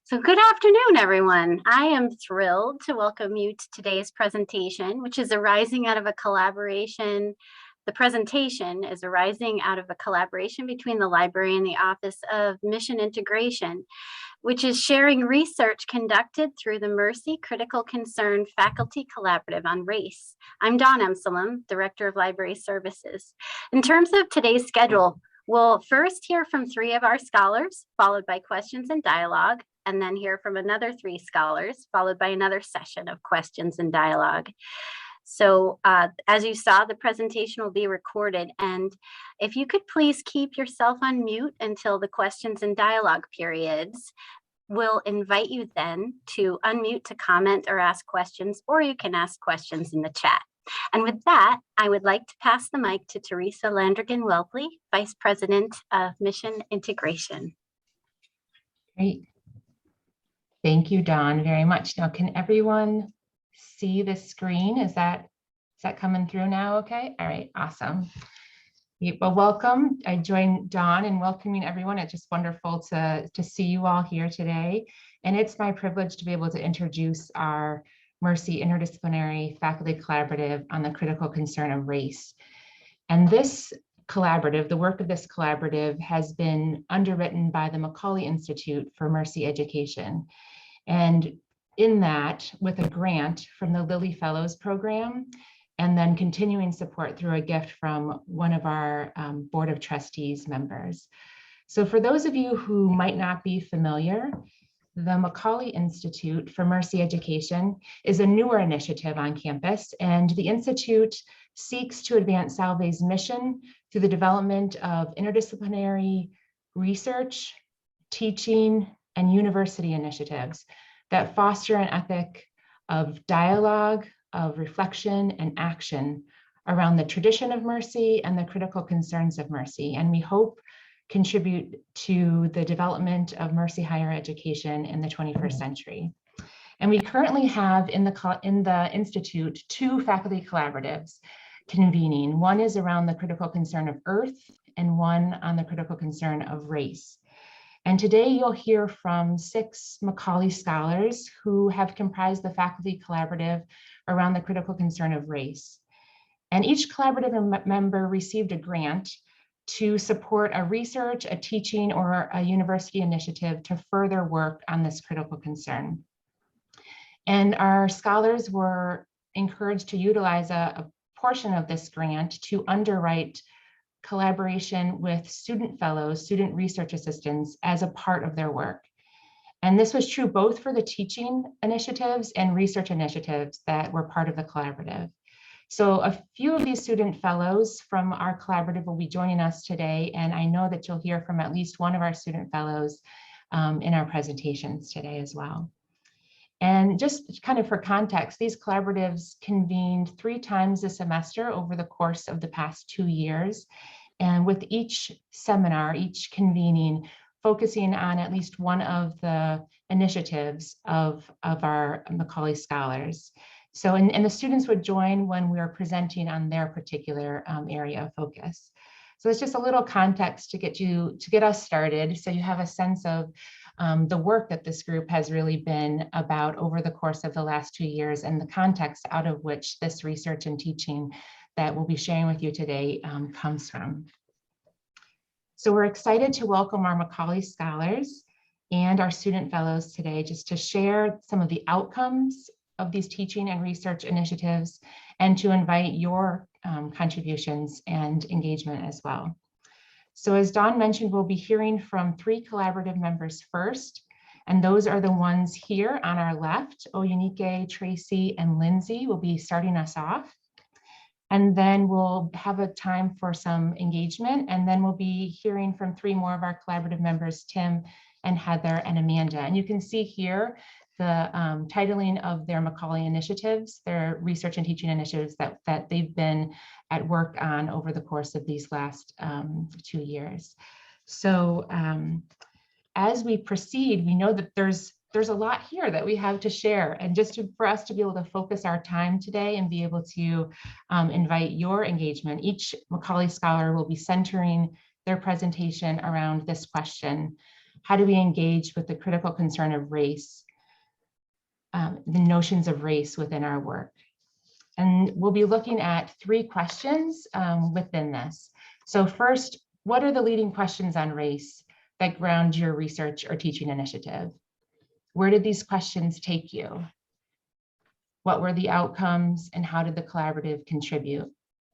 So good afternoon, everyone. I am thrilled to welcome you to today's presentation, which is arising out of a collaboration. The presentation is arising out of a collaboration between the library and the Office of Mission Integration, which is sharing research conducted through the Mercy Critical Concern Faculty Collaborative on Race. I'm Dawn Emsalem, Director of Library Services. In terms of today's schedule, we'll first hear from 3 of our scholars, followed by questions and dialogue, and then hear from another 3 scholars, followed by another session of questions and dialogue. So as you saw, the presentation will be recorded, and if you could please keep yourself on mute until the questions and dialogue periods, we'll invite you then to unmute to comment or ask questions, or you can ask questions in the chat. And with that, I would like to pass the mic to Teresa Landrigan-Welpley, Vice President of Mission Integration. Great. Thank you, Dawn, very much. Now, can everyone see the screen? Is that coming through now? Okay. All right. Awesome. Well, welcome. I join Dawn in welcoming everyone. It's just wonderful to see you all here today. And it's my privilege to be able to introduce our Mercy Interdisciplinary Faculty Collaborative on the Critical Concern of Race. And this collaborative, the work of this collaborative has been underwritten by the McAuley Institute for Mercy Education. And in that, with a grant from the Lilly Fellows Program, and then continuing support through a gift from one of our Board of Trustees members. So for those of you who might not be familiar, the McAuley Institute for Mercy Education is a newer initiative on campus, and the Institute seeks to advance Salve's mission through the development of interdisciplinary research, teaching, and university initiatives that foster an ethic of dialogue, of reflection and action around the tradition of mercy and the critical concerns of mercy. And we hope contribute to the development of mercy higher education in the 21st century. And we currently have in the Institute 2 faculty collaboratives convening. One is around the critical concern of earth and one on the critical concern of race. And today you'll hear from 6 McAuley Scholars who have comprised the faculty collaborative around the critical concern of race. And each collaborative member received a grant to support a research, a teaching, or a university initiative to further work on this critical concern. And our scholars were encouraged to utilize a portion of this grant to underwrite collaboration with student fellows, student research assistants as a part of their work. And this was true both for the teaching initiatives and research initiatives that were part of the collaborative. So a few of these student fellows from our collaborative will be joining us today, and I know that you'll hear from at least one of our student fellows in our presentations today as well. And just kind of for context, these collaboratives convened 3 times a semester over the course of the past 2 years. And with each seminar, each convening, focusing on at least one of the initiatives of our McAuley Scholars. So, and the students would join when we were presenting on their particular area of focus. So it's just a little context to get us started, so you have a sense of the work that this group has really been about over the course of the last 2 years, and the context out of which this research and teaching that we'll be sharing with you today comes from. So we're excited to welcome our McAuley Scholars and our student fellows today, just to share some of the outcomes of these teaching and research initiatives, and to invite your contributions and engagement as well. So as Dawn mentioned, we'll be hearing from 3 collaborative members first, and those are the ones here on our left. Oyunike, Tracy, and Lindsay will be starting us off. And then we'll have a time for some engagement, and then we'll be hearing from 3 more of our collaborative members, Tim and Heather and Amanda. And you can see here the titling of their McAuley initiatives, their research and teaching initiatives that they've been at work on over the course of these last 2 years. So as we proceed, we know that there's a lot here that we have to share, and just for us to be able to focus our time today and be able to invite your engagement. Each McAuley Scholar will be centering their presentation around this question: how do we engage with the critical concern of race, the notions of race within our work. And we'll be looking at 3 questions within this. So first, what are the leading questions on race that ground your research or teaching initiative? Where did these questions take you? What were the outcomes and how did the collaborative contribute?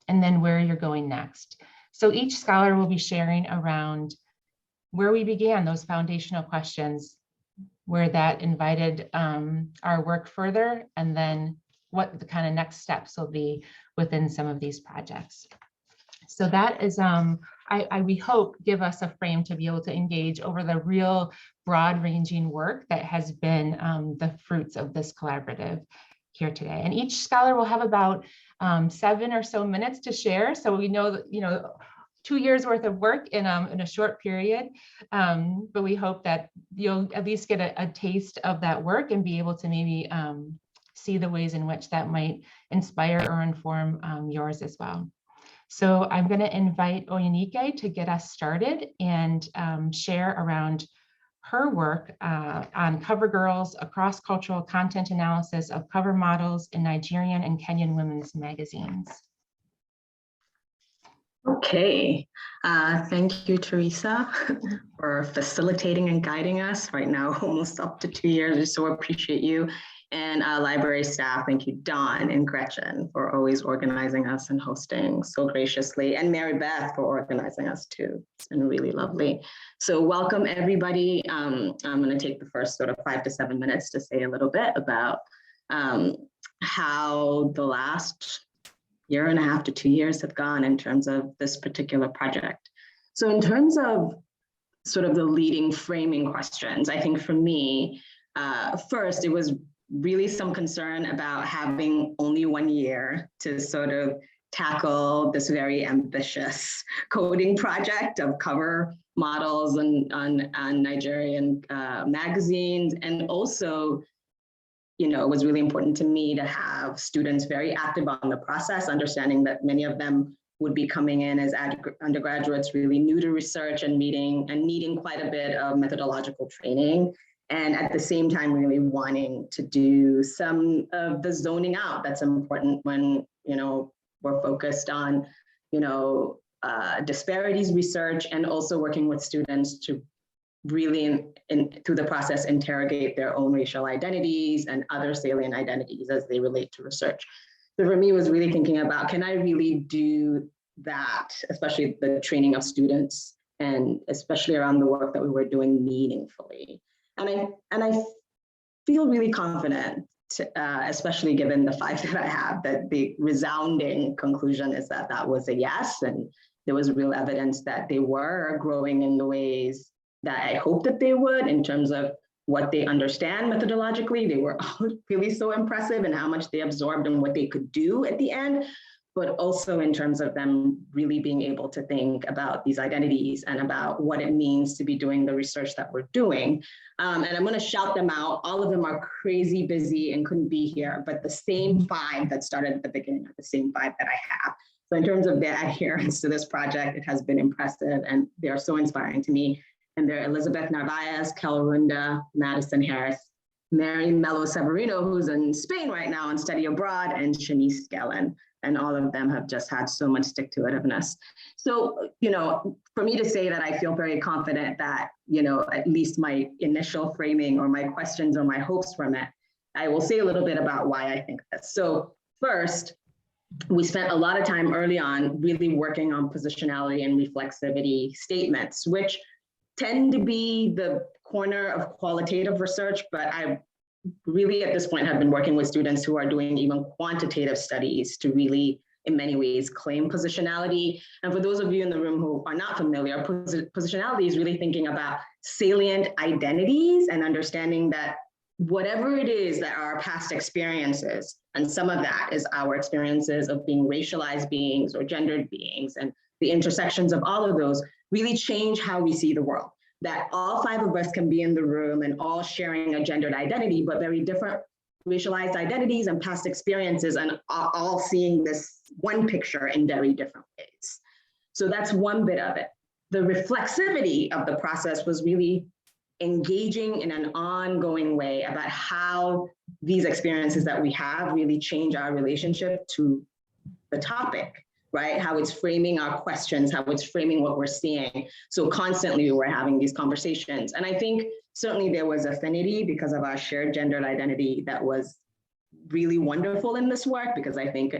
And then where you're going next. So each scholar will be sharing around where we began those foundational questions, where that invited our work further, and then what the kind of next steps will be within some of these projects. So that is, we hope, give us a frame to be able to engage over the real broad-ranging work that has been the fruits of this collaborative here today. And each scholar will have about 7 or so minutes to share. So we know that, 2 years worth of work in a short period, but we hope that you'll at least get a taste of that work and be able to maybe see the ways in which that might inspire or inform yours as well. So I'm going to invite Oyinike to get us started and share around her work on cover girls, a cross-cultural content analysis of cover models in Nigerian and Kenyan women's magazines. Okay, thank you, Teresa, for facilitating and guiding us right now, almost up to 2 years. I so appreciate you. And library staff, thank you, Dawn and Gretchen, for always organizing us and hosting so graciously, and Mary Beth for organizing us too. It's been really lovely. So welcome, everybody. I'm going to take the first sort of 5 to 7 minutes to say a little bit about how the last 1.5 to 2 years have gone in terms of this particular project. So in terms of sort of the leading framing questions, I think for me, first, it was really some concern about having only 1 year to sort of tackle this very ambitious coding project of cover models on Nigerian magazines. And also, it was really important to me to have students very active on the process, understanding that many of them would be coming in as undergraduates really new to research and needing quite a bit of methodological training. And at the same time, really wanting to do some of the zoning out that's important when, we're focused on, disparities research, and also working with students to really, through the process, interrogate their own racial identities and other salient identities as they relate to research. So for me, it was really thinking about, can I really do that, especially the training of students, and especially around the work that we were doing meaningfully. And I feel really confident, especially given the 5 that I have, that the resounding conclusion is that that was a yes, and there was real evidence that they were growing in the ways that I hoped that they would in terms of what they understand methodologically. They were really so impressive in how much they absorbed and what they could do at the end, but also in terms of them really being able to think about these identities and about what it means to be doing the research that we're doing. And I'm going to shout them out. All of them are crazy busy and couldn't be here, but the same 5 that started at the beginning are the same 5 that I have. So in terms of their adherence to this project, it has been impressive, and they are so inspiring to me. And they're Elizabeth Narvaez, Kellerunda, Madison Harris, Mary Melo Severino, who's in Spain right now on study abroad, and Shanice Gellin. And all of them have just had so much stick-to-itiveness. So, for me to say that I feel very confident that, at least my initial framing or my questions or my hopes were met, I will say a little bit about why I think this. So first, we spent a lot of time early on really working on positionality and reflexivity statements, which tend to be the corner of qualitative research, but I really at this point have been working with students who are doing even quantitative studies to really, in many ways, claim positionality. And for those of you in the room who are not familiar, positionality is really thinking about salient identities and understanding that whatever it is that our past experiences, and some of that is our experiences of being racialized beings or gendered beings, and the intersections of all of those really change how we see the world. That all 5 of us can be in the room and all sharing a gendered identity, but very different racialized identities and past experiences, and all seeing this one picture in very different ways. So that's one bit of it. The reflexivity of the process was really engaging in an ongoing way about how these experiences that we have really change our relationship to the topic, right? How it's framing our questions, how it's framing what we're seeing. So constantly we're having these conversations. And I think certainly there was affinity because of our shared gendered identity that was really wonderful in this work, because I think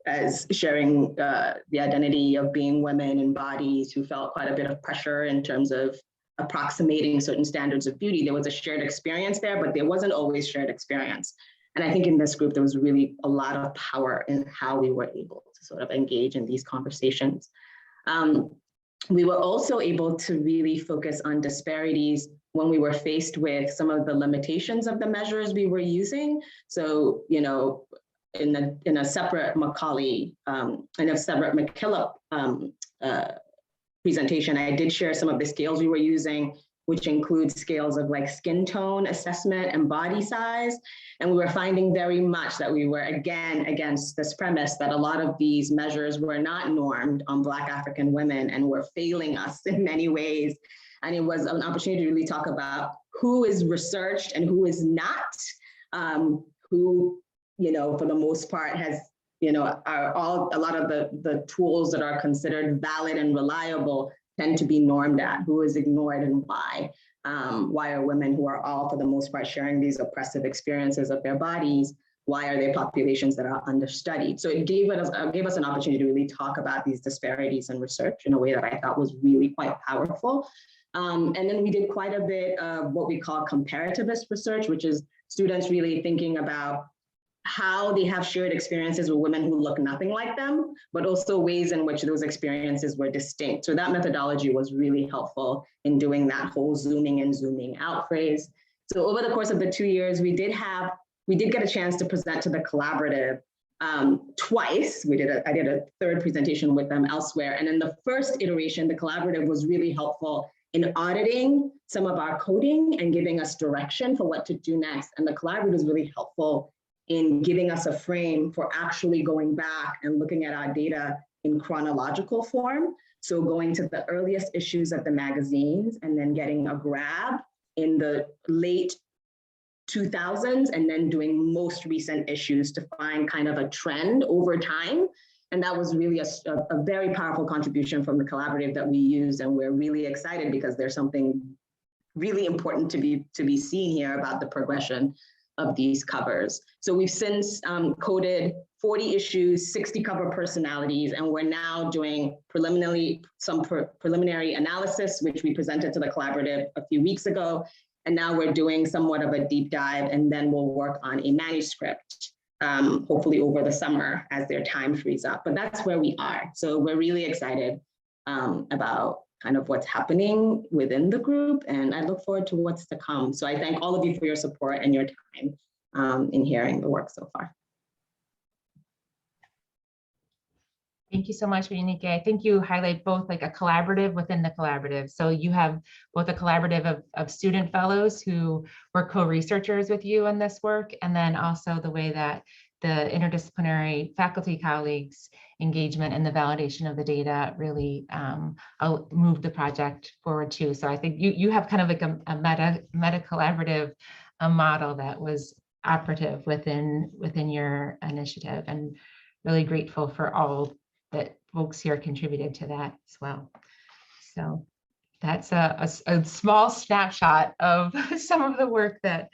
as sharing the identity of being women in bodies who felt quite a bit of pressure in terms of approximating certain standards of beauty, there was a shared experience there, but there wasn't always shared experience. And I think in this group, there was really a lot of power in how we were able to sort of engage in these conversations. We were also able to really focus on disparities when we were faced with some of the limitations of the measures we were using. So, you know, in a separate McAuley, in a separate McKillop presentation, I did share some of the scales we were using, which includes scales of like skin tone assessment and body size. And we were finding very much that we were again against this premise that a lot of these measures were not normed on Black African women and were failing us in many ways. And it was an opportunity to really talk about who is researched and who is not, who, you know, for the most part has, you know, a lot of the tools that are considered valid and reliable tend to be normed at, who is ignored and why. Why are women who are all, for the most part, sharing these oppressive experiences of their bodies, why are they populations that are understudied? So it gave us an opportunity to really talk about these disparities in research in a way that I thought was really quite powerful. And then we did quite a bit of what we call comparativist research, which is students really thinking about how they have shared experiences with women who look nothing like them, but also ways in which those experiences were distinct. So that methodology was really helpful in doing that whole zooming in, zooming out phrase. So over the course of the 2 years, we did get a chance to present to the collaborative twice. I did a third presentation with them elsewhere. And in the first iteration, the collaborative was really helpful in auditing some of our coding and giving us direction for what to do next. And the collaborative was really helpful in giving us a frame for actually going back and looking at our data in chronological form. So going to the earliest issues of the magazines and then getting a grab in the late 2000s and then doing most recent issues to find kind of a trend over time. And that was really a very powerful contribution from the collaborative that we used. And we're really excited because there's something really important to be seen here about the progression of these covers. So we've since coded 40 issues, 60 cover personalities, and we're now doing preliminary analysis, which we presented to the collaborative a few weeks ago. And now we're doing somewhat of a deep dive, and then we'll work on a manuscript, hopefully over the summer as their time frees up. But that's where we are. So we're really excited about kind of what's happening within the group, and I look forward to what's to come. So I thank all of you for your support and your time in hearing the work so far. Thank you so much, Renike. I think you highlight both like a collaborative within the collaborative. So you have both a collaborative of student fellows who were co-researchers with you in this work, and then also the way that the interdisciplinary faculty colleagues' engagement and the validation of the data really moved the project forward too. So I think you have kind of like a meta collaborative model that was operative within your initiative, and really grateful for all that folks here contributed to that as well. So that's a small snapshot of some of the work that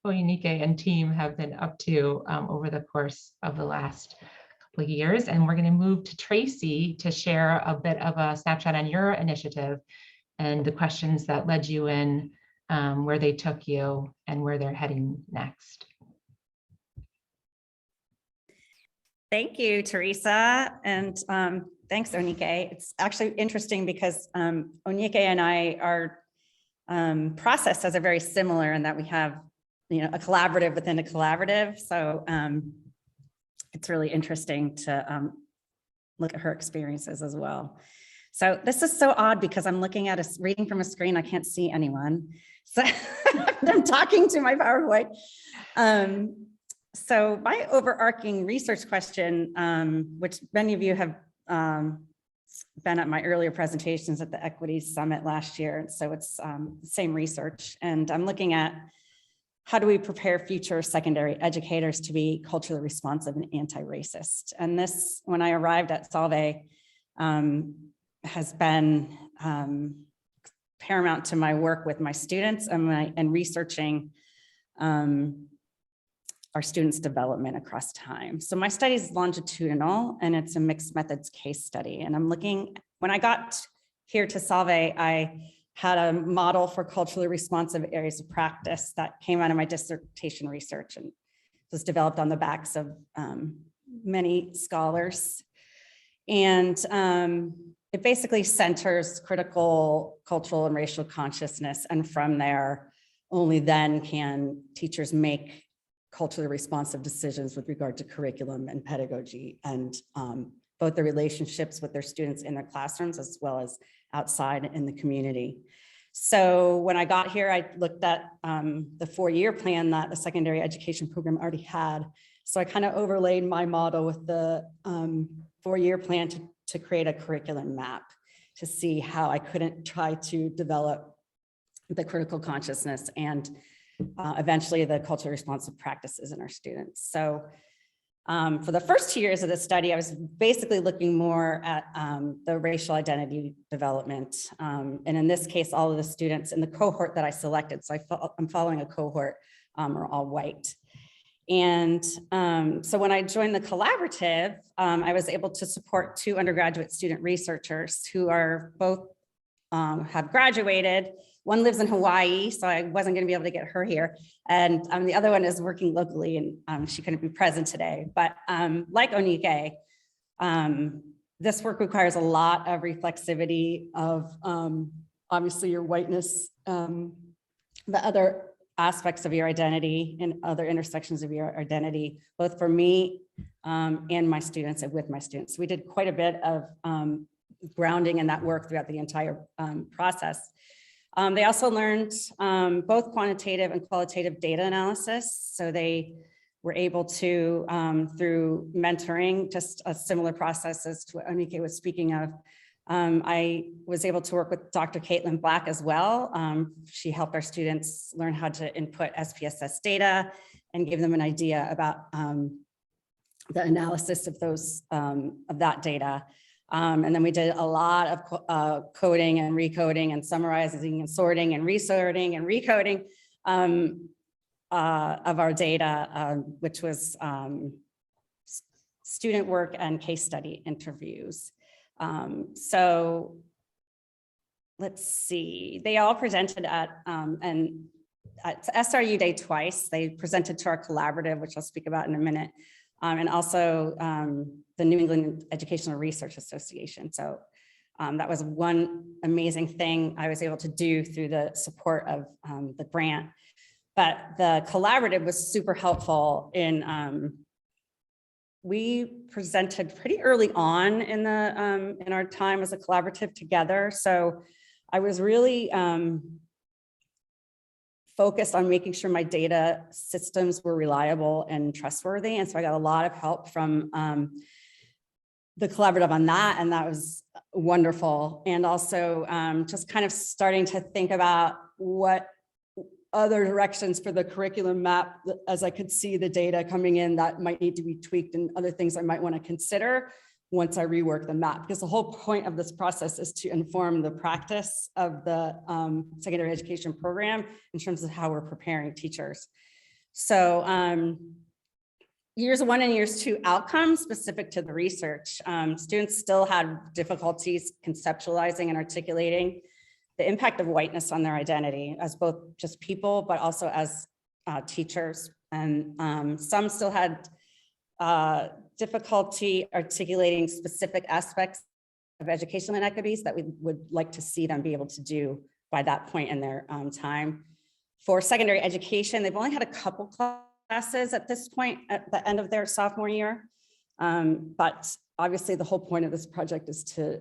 Renike and team have been up to over the course of the last couple of years. And we're going to move to Tracy to share a bit of a snapshot on your initiative and the questions that led you in, where they took you, and where they're heading next. Thank you, Teresa, and thanks, Renike. It's actually interesting because Renike and I, our processes are very similar in that we have, you know, a collaborative within a collaborative. So it's really interesting to look at her experiences as well. So this is so odd because I'm looking at reading from a screen. I can't see anyone. So I'm talking to my PowerPoint. So my overarching research question, which many of you have been at my earlier presentations at the Equity Summit last year. So it's the same research. And I'm looking at how do we prepare future secondary educators to be culturally responsive and anti-racist? And this, when I arrived at Salve, has been paramount to my work with my students and researching our students' development across time. So my study is longitudinal and it's a mixed methods case study. And I'm looking, when I got here to Salve, I had a model for culturally responsive areas of practice that came out of my dissertation research and was developed on the backs of many scholars. And it basically centers critical cultural and racial consciousness. And from there, only then can teachers make culturally responsive decisions with regard to curriculum and pedagogy and both the relationships with their students in their classrooms as well as outside in the community. So when I got here, I looked at the 4-year plan that the secondary education program already had. So I kind of overlaid my model with the 4-year plan to create a curriculum map to see how I couldn't try to develop the critical consciousness and eventually the culturally responsive practices in our students. So for the first 2 years of the study, I was basically looking more at the racial identity development. And in this case, all of the students in the cohort that I selected, so I'm following a cohort, are all white. And so when I joined the collaborative, I was able to support 2 undergraduate student researchers who are both have graduated. One lives in Hawaii, so I wasn't going to be able to get her here. And the other one is working locally and she couldn't be present today. But like Onike, this work requires a lot of reflexivity of obviously your whiteness, the other aspects of your identity and other intersections of your identity, both for me and my students and with my students. We did quite a bit of grounding in that work throughout the entire process. They also learned both quantitative and qualitative data analysis. So they were able to, through mentoring, just a similar process as to what Onike was speaking of, I was able to work with Dr. Caitlin Black as well. She helped our students learn how to input SPSS data and gave them an idea about the analysis of those of that data. And then we did a lot of coding and recoding and summarizing and sorting and resorting and recoding of our data, which was student work and case study interviews. So let's see, they all presented at SRU Day twice. They presented to our collaborative, which I'll speak about in a minute, and also the New England Educational Research Association. So that was one amazing thing I was able to do through the support of the grant. But the collaborative was super helpful in, we presented pretty early on in our time as a collaborative together. So I was really focused on making sure my data systems were reliable and trustworthy. And so I got a lot of help from the collaborative on that, and that was wonderful. And also just kind of starting to think about what other directions for the curriculum map, as I could see the data coming in that might need to be tweaked and other things I might want to consider once I rework the map, because the whole point of this process is to inform the practice of the secondary education program in terms of how we're preparing teachers. So years 1 and years 2 outcomes specific to the research. Students still had difficulties conceptualizing and articulating the impact of whiteness on their identity as both just people, but also as teachers. And some still had difficulty articulating specific aspects of educational inequities that we would like to see them be able to do by that point in their time. For secondary education, they've only had a couple classes at this point at the end of their sophomore year. But obviously the whole point of this project is to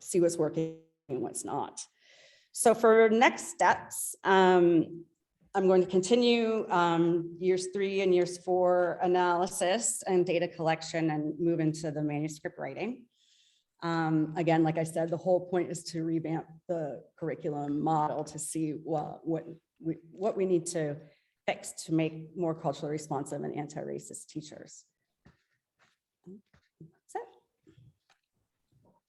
see what's working and what's not. So for next steps, I'm going to continue years 3 and years 4 analysis and data collection and move into the manuscript writing. Again, like I said, the whole point is to revamp the curriculum model to see what we need to fix to make more culturally responsive and anti-racist teachers. That's it.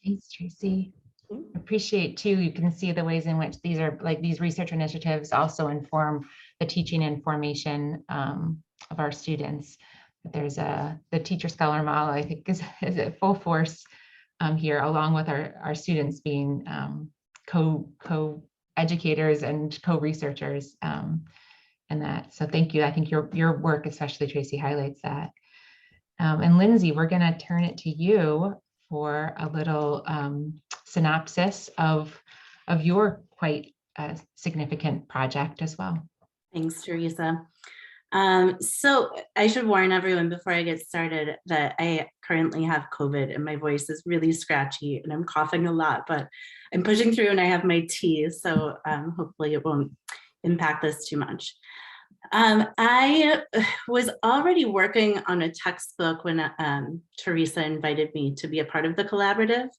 Thanks, Tracy. Mhm. Appreciate too, you can see the ways in which these are like these research initiatives also inform the teaching and formation of our students. There's the teacher scholar model, I think is at full force here, along with our students being co-educators and co-researchers and that. So thank you. I think your work, especially Tracy, highlights that. And Lindsay, we're gonna turn it to you for a little synopsis of your quite significant project as well. Thanks, Teresa. So I should warn everyone before I get started that I currently have COVID and my voice is really scratchy and I'm coughing a lot, but I'm pushing through and I have my tea, so hopefully it won't impact this too much. I was already working on a textbook when Teresa invited me to be a part of the collaborative.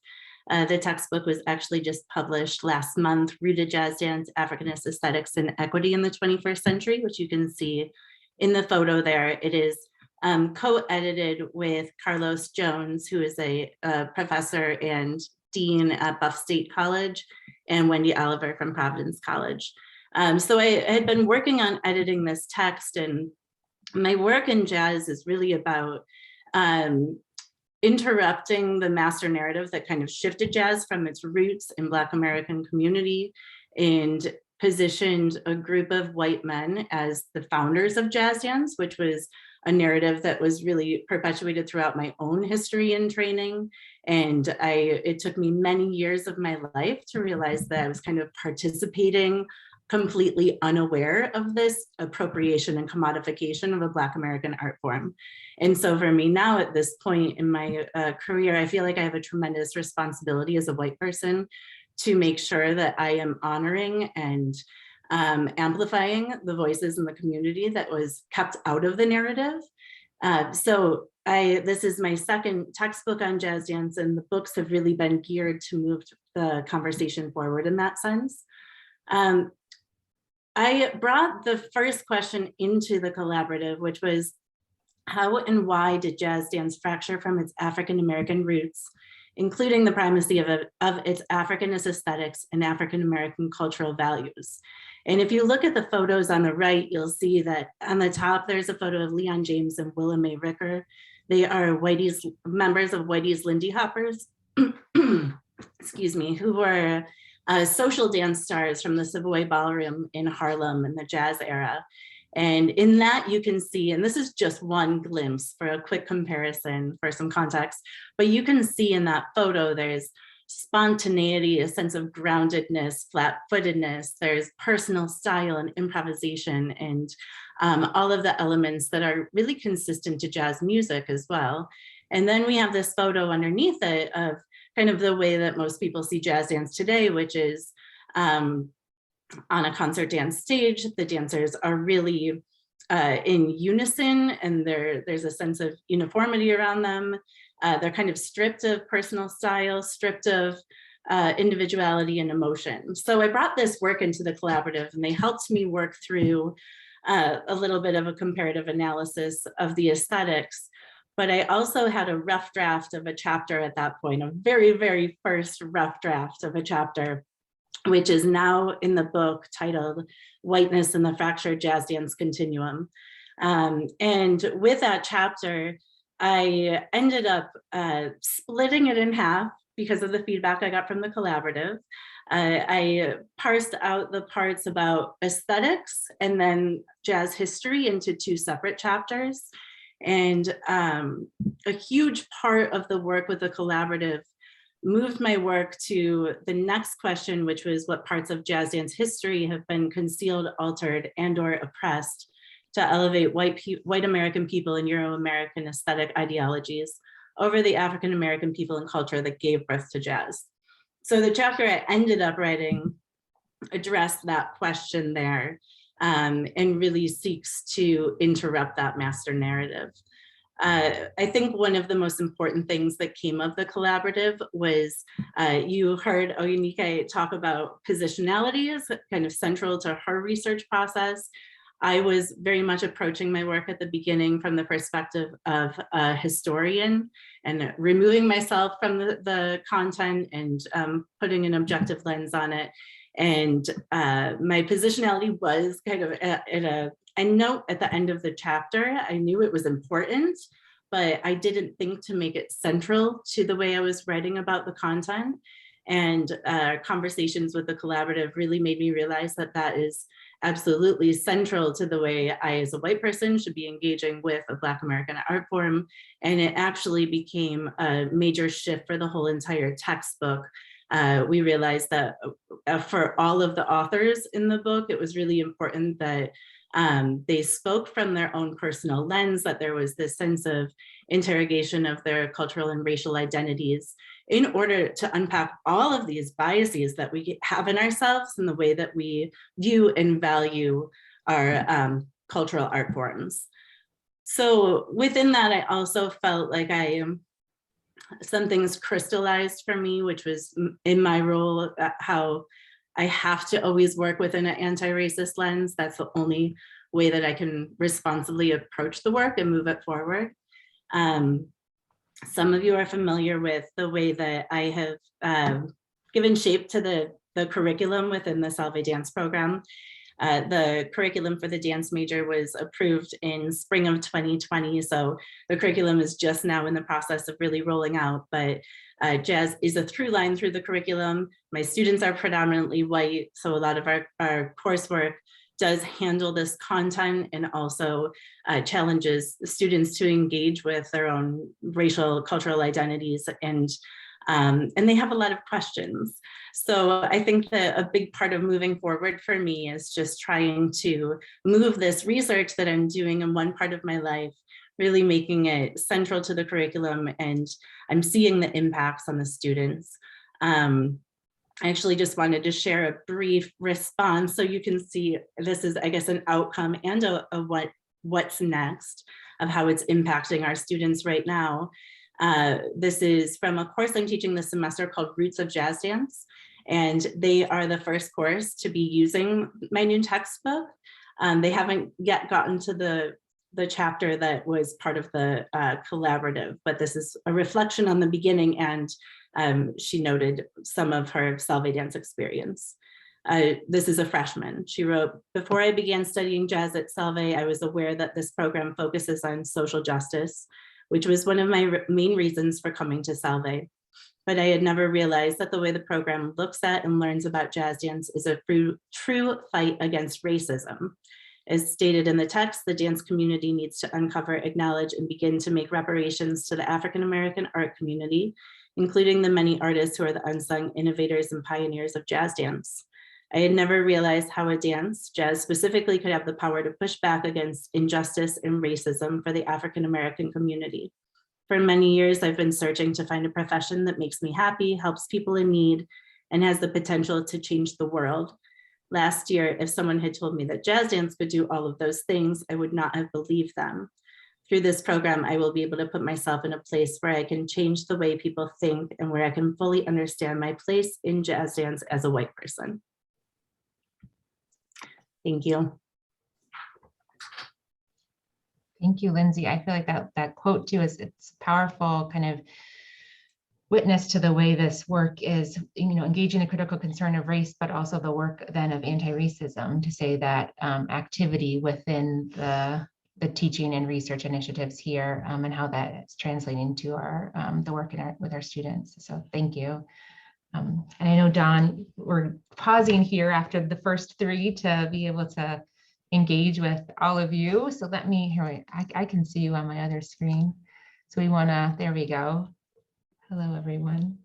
The textbook was actually just published last month, Rooted Jazz Dance, Africanist Aesthetics and Equity in the 21st Century, which you can see in the photo there. It is co-edited with Carlos Jones, who is a professor and dean at Buff State College, and Wendy Oliver from Providence College. So I had been working on editing this text, and my work in jazz is really about interrupting the master narrative that kind of shifted jazz from its roots in Black American community and positioned a group of white men as the founders of jazz dance, which was a narrative that was really perpetuated throughout my own history and training. And it took me many years of my life to realize that I was kind of participating completely unaware of this appropriation and commodification of a Black American art form. And so for me now at this point in my career, I feel like I have a tremendous responsibility as a white person to make sure that I am honoring and amplifying the voices in the community that was kept out of the narrative. This is my second textbook on jazz dance, and the books have really been geared to move the conversation forward in that sense. I brought the first question into the collaborative, which was, how and why did jazz dance fracture from its African-American roots, including the primacy of its Africanist aesthetics and African-American cultural values? And if you look at the photos on the right, you'll see that on the top, there's a photo of Leon James and Willa Mae Ricker. They are members of Whitey's Lindy Hoppers, excuse me, who were social dance stars from the Savoy Ballroom in Harlem in the jazz era. And in that you can see, and this is just one glimpse for a quick comparison for some context, but you can see in that photo, there's spontaneity, a sense of groundedness, flat-footedness, there's personal style and improvisation, and all of the elements that are really consistent to jazz music as well. And then we have this photo underneath it of kind of the way that most people see jazz dance today, which is on a concert dance stage, the dancers are really in unison, and there's a sense of uniformity around them. They're kind of stripped of personal style, stripped of individuality and emotion. So I brought this work into the collaborative, and they helped me work through a little bit of a comparative analysis of the aesthetics. But I also had a rough draft of a chapter at that point, a very, very first rough draft of a chapter, which is now in the book titled Whiteness in the Fractured Jazz Dance Continuum. And with that chapter, I ended up splitting it in half because of the feedback I got from the collaborative. I parsed out the parts about aesthetics and then jazz history into two separate chapters. And a huge part of the work with the collaborative moved my work to the next question, which was what parts of jazz dance history have been concealed, altered, and/or oppressed to elevate white American people and Euro-American aesthetic ideologies over the African-American people and culture that gave birth to jazz. So the chapter I ended up writing addressed that question there, and really seeks to interrupt that master narrative. I think one of the most important things that came of the collaborative was you heard Oyinike talk about positionality as kind of central to her research process. I was very much approaching my work at the beginning from the perspective of a historian and removing myself from the content and putting an objective lens on it. And my positionality was kind of at a endnote at the end of the chapter. I knew it was important, but I didn't think to make it central to the way I was writing about the content. And conversations with the collaborative really made me realize that that is absolutely central to the way I, as a white person, should be engaging with a Black American art form. And it actually became a major shift for the whole entire textbook. We realized that for all of the authors in the book, it was really important that they spoke from their own personal lens, that there was this sense of interrogation of their cultural and racial identities in order to unpack all of these biases that we have in ourselves and the way that we view and value our cultural art forms. So within that, I also felt like some things crystallized for me, which was in my role, how I have to always work within an anti-racist lens. That's the only way that I can responsibly approach the work and move it forward. Some of you are familiar with the way that I have given shape to the curriculum within the Salve Dance program. The curriculum for the dance major was approved in spring of 2020. So the curriculum is just now in the process of really rolling out, but jazz is a through line through the curriculum. My students are predominantly white, so a lot of our coursework does handle this content and also challenges students to engage with their own racial, cultural identities, and they have a lot of questions. So I think that a big part of moving forward for me is just trying to move this research that I'm doing in one part of my life, really making it central to the curriculum, and I'm seeing the impacts on the students. I actually just wanted to share a brief response so you can see this is, I guess, an outcome and a what's next of how it's impacting our students right now. This is from a course I'm teaching this semester called Roots of Jazz Dance, and they are the first course to be using my new textbook. They haven't yet gotten to the chapter that was part of the collaborative, but this is a reflection on the beginning, and she noted some of her Salve dance experience. This is a freshman. She wrote, "Before I began studying jazz at Salve, I was aware that this program focuses on social justice, which was one of my main reasons for coming to Salve. But I had never realized that the way the program looks at and learns about jazz dance is a true fight against racism. As stated in the text, the dance community needs to uncover, acknowledge, and begin to make reparations to the African-American art community, including the many artists who are the unsung innovators and pioneers of jazz dance. I had never realized how a dance, jazz specifically, could have the power to push back against injustice and racism for the African-American community. For many years, I've been searching to find a profession that makes me happy, helps people in need, and has the potential to change the world. Last year, if someone had told me that jazz dance could do all of those things, I would not have believed them. Through this program, I will be able to put myself in a place where I can change the way people think and where I can fully understand my place in jazz dance as a white person." Thank you. Thank you, Lindsay. I feel like that quote too it's powerful kind of witness to the way this work is, engaging the critical concern of race, but also the work then of anti-racism, to say that activity within the teaching and research initiatives here, and how that is translating to our the work with our students. So thank you. And I know, Dawn, we're pausing here after the first three to be able to engage with all of you. So let me, I can see you on my other screen. So we wanna, there we go. Hello, everyone.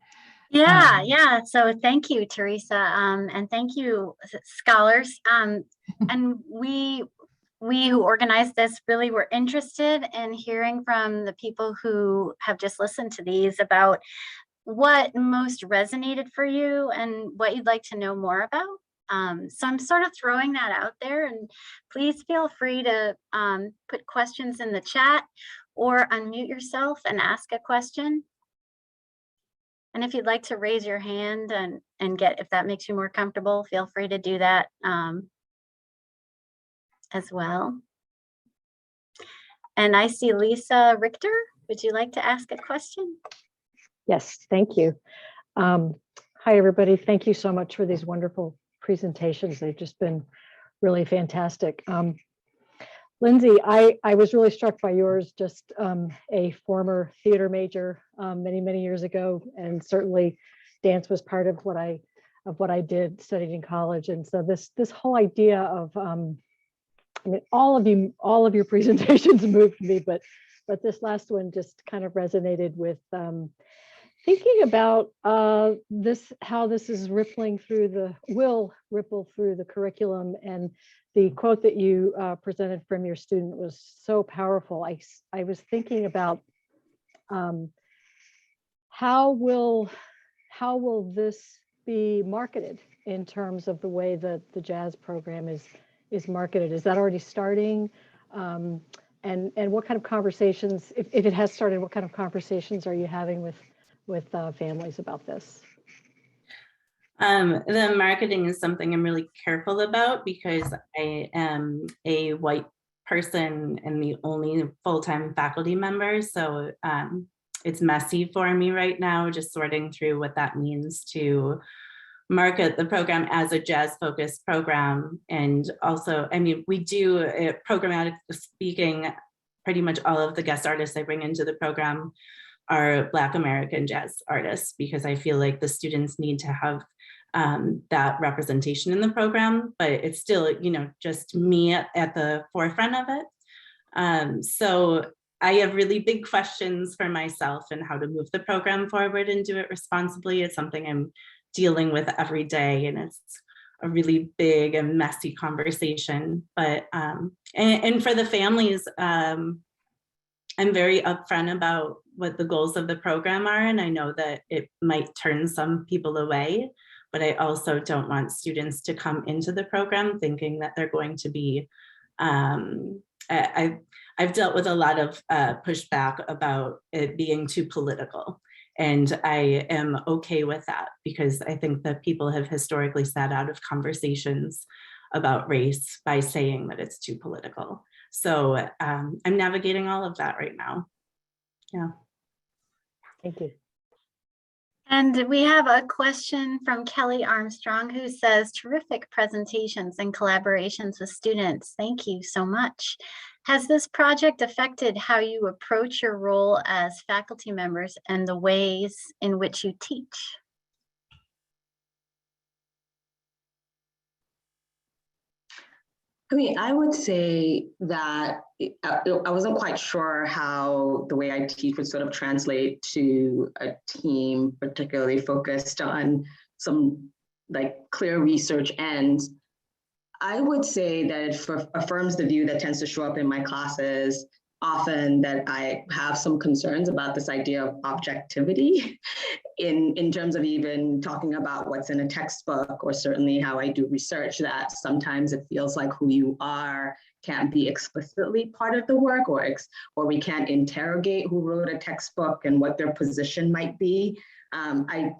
Yeah. So thank you, Teresa, and thank you, scholars. And we who organized this really were interested in hearing from the people who have just listened to these about what most resonated for you and what you'd like to know more about. So I'm sort of throwing that out there, and please feel free to put questions in the chat. or unmute yourself and ask a question. And if you'd like to raise your hand and get, if that makes you more comfortable, feel free to do that as well. And I see Lisa Richter. Would you like to ask a question? Yes, thank you. Hi, everybody. Thank you so much for these wonderful presentations. They've just been really fantastic. Lindsay, I was really struck by yours, just a former theater major many, many years ago, and certainly dance was part of what I did, studied in college. And so this whole idea of, I mean, all of your presentations moved me, but this last one just kind of resonated with thinking about how this is will ripple through the curriculum. And the quote that you presented from your student was so powerful. I was thinking about how will this be marketed in terms of the way that the jazz program is marketed? Is that already starting? And what kind of conversations, if it has started, what kind of conversations are you having with families about this? The marketing is something I'm really careful about because I am a white person and the only full-time faculty member. So it's messy for me right now, just sorting through what that means to market the program as a jazz-focused program. And also, I mean, we do, programmatic speaking, pretty much all of the guest artists I bring into the program are Black American jazz artists, because I feel like the students need to have that representation in the program, but it's still, you know, just me at the forefront of it. So I have really big questions for myself and how to move the program forward and do it responsibly. It's something I'm dealing with every day, and it's a really big and messy conversation. But and for the families, I'm very upfront about what the goals of the program are, and I know that it might turn some people away, but I also don't want students to come into the program thinking that they're going to be, I've dealt with a lot of pushback about it being too political, and I am okay with that because I think that people have historically sat out of conversations about race by saying that it's too political. So I'm navigating all of that right now. Yeah. Thank you. And we have a question from Kelly Armstrong, who says, terrific presentations and collaborations with students. Thank you so much. Has this project affected how you approach your role as faculty members and the ways in which you teach? I mean, I would say that I wasn't quite sure how the way I teach would sort of translate to a team, particularly focused on some like clear research ends. I would say that it affirms the view that tends to show up in my classes often, that I have some concerns about this idea of objectivity in terms of even talking about what's in a textbook, or certainly how I do research, that sometimes it feels like who you are can't be explicitly part of the work, or we can't interrogate who wrote a textbook and what their position might be. I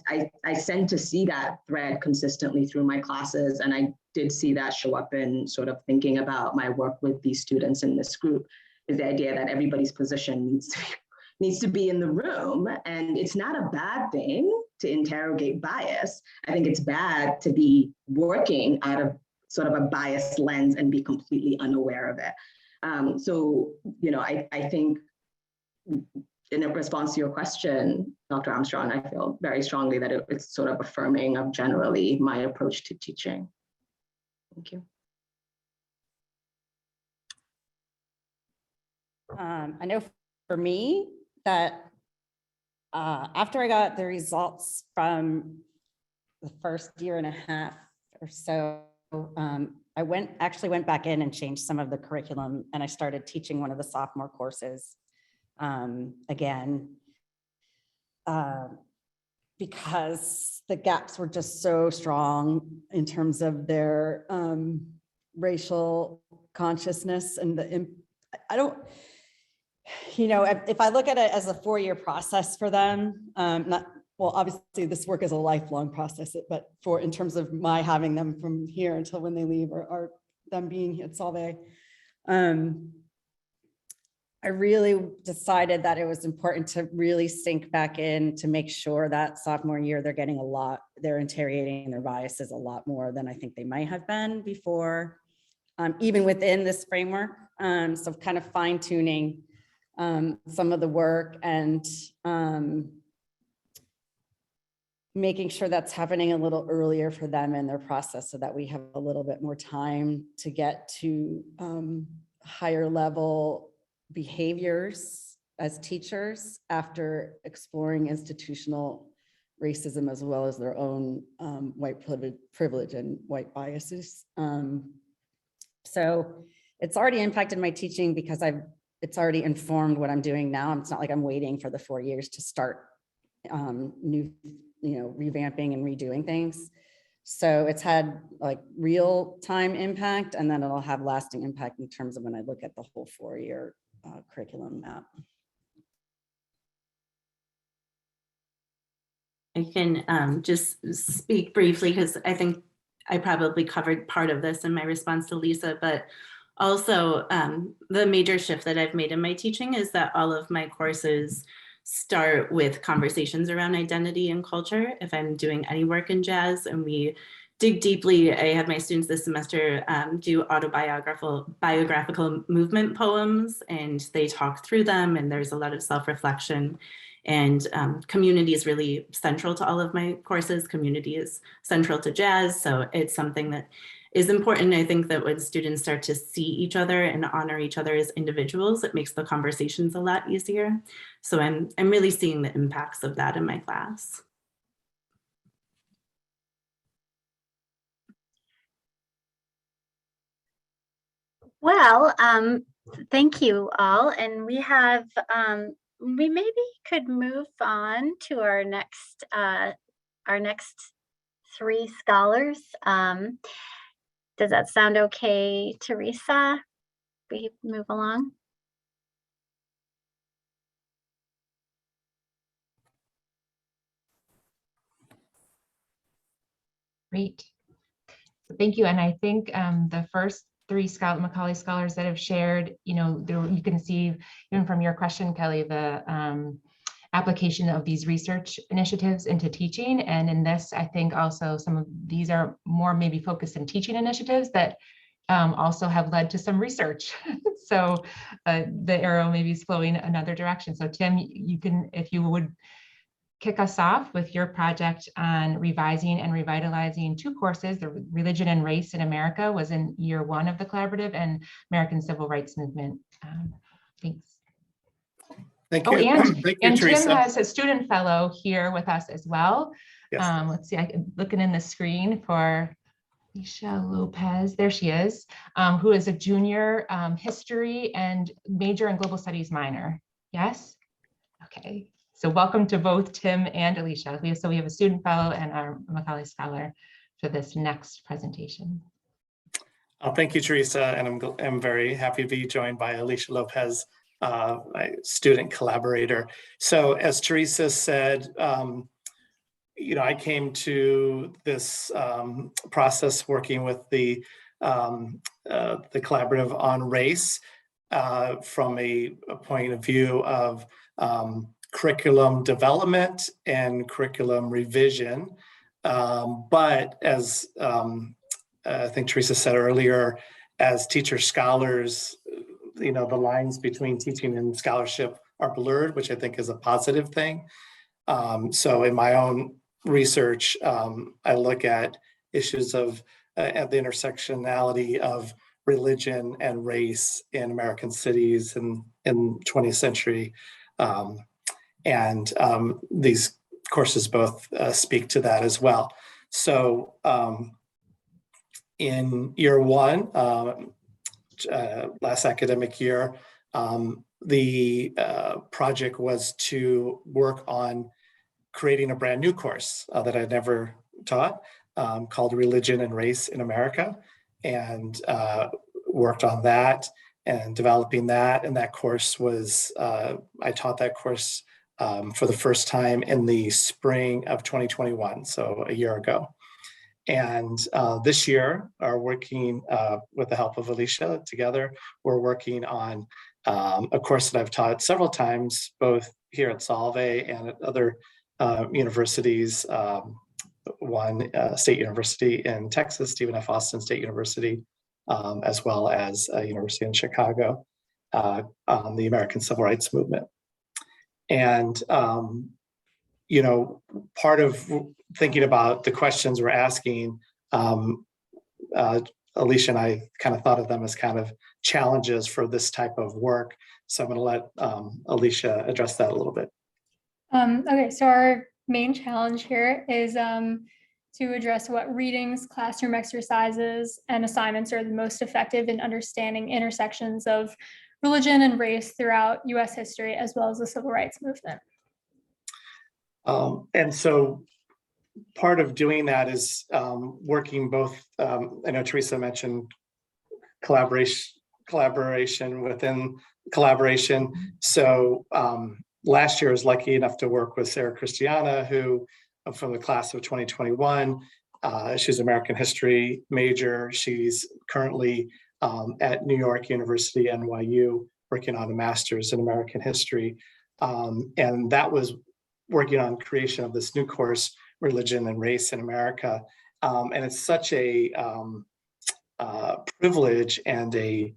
tend to see that thread consistently through my classes, and I did see that show up in sort of thinking about my work with these students in this group, is the idea that everybody's position needs to be in the room. And it's not a bad thing to interrogate bias. I think it's bad to be working out of sort of a biased lens and be completely unaware of it. So, you know, I think in response to your question, Dr. Armstrong, I feel very strongly that it's sort of affirming of generally my approach to teaching. Thank you. I know for me that after I got the results from the first year and a half or so, I actually went back in and changed some of the curriculum, and I started teaching one of the sophomore courses again, because the gaps were just so strong in terms of their racial consciousness, and you know, if I look at it as a 4-year process for them, well, obviously this work is a lifelong process, but in terms of my having them from here until when they leave, or them being at Salve, I really decided that it was important to really sink back in to make sure that sophomore year they're getting they're interrogating their biases a lot more than I think they might have been before, even within this framework. So kind of fine tuning some of the work and making sure that's happening a little earlier for them in their process so that we have a little bit more time to get to higher level behaviors as teachers after exploring institutional racism as well as their own white privilege and white biases. So it's already impacted my teaching because it's already informed what I'm doing now. It's not like I'm waiting for the 4 years to start revamping and redoing things. So it's had like real time impact, and then it'll have lasting impact in terms of when I look at the whole 4-year curriculum map. I can just speak briefly because I think I probably covered part of this in my response to Lisa, but also the major shift that I've made in my teaching is that all of my courses start with conversations around identity and culture. If I'm doing any work in jazz and we dig deeply, I have my students this semester do biographical movement poems, and they talk through them, and there's a lot of self-reflection. And community is really central to all of my courses. Community is central to jazz, so it's something that is important. I think that when students start to see each other and honor each other as individuals, it makes the conversations a lot easier. So I'm really seeing the impacts of that in my class. Well, thank you all. And we have, we maybe could move on to our next 3 scholars. Does that sound okay, Teresa? We move along. Great. Thank you. And I think the first 3 McAuley Scholars that have shared, you can see even from your question, Kelly, the application of these research initiatives into teaching. And in this, I think also some of these are more maybe focused in teaching initiatives that also have led to some research. So the arrow maybe is flowing another direction. So Tim, you can, if you would kick us off with your project on revising and revitalizing 2 courses. The Religion and Race in America was in year 1 of the collaborative, and American Civil Rights Movement. Thanks. Thank you. Thank you, Teresa. Tim has a student fellow here with us as well. Yes. Let's see, I'm looking in the screen for Alicia Lopez. There she is, who is a junior history and major in global studies minor. Yes? Okay. So welcome to both Tim and Alicia. We have a student fellow and our McAuley Scholar for this next presentation. Thank you, Teresa, and I'm very happy to be joined by Alicia Lopez, my student collaborator. So as Teresa said, I came to this process working with the collaborative on race from a point of view of curriculum development and curriculum revision. But as I think Teresa said earlier, as teacher scholars, the lines between teaching and scholarship are blurred, which I think is a positive thing. So in my own research, I look at issues of at the intersectionality of religion and race in American cities in 20th century. And these courses both speak to that as well. So in year 1, last academic year, the project was to work on creating a brand new course that I'd never taught called Religion and Race in America, and worked on that. and developing that. And that course was, I taught that course for the first time in the spring of 2021, so a year ago. And this year, are working with the help of Alicia together, we're working on a course that I've taught several times, both here at Salve and at other universities. One state university in Texas, Stephen F. Austin State University, as well as a university in Chicago, on the American Civil Rights Movement. And, you know, part of thinking about the questions we're asking, Alicia and I kind of thought of them as kind of challenges for this type of work. So I'm going to let Alicia address that a little bit. Okay, so our main challenge here is to address what readings, classroom exercises, and assignments are the most effective in understanding intersections of religion and race throughout US history, as well as the civil rights movement. And so part of doing that is working both, I know Teresa mentioned collaboration within collaboration. So last year I was lucky enough to work with Sarah Christiana, who from the class of 2021, she's American history major. She's currently at New York University, NYU, working on a master's in American history. And that was working on creation of this new course, Religion and Race in America. And it's such a privilege and a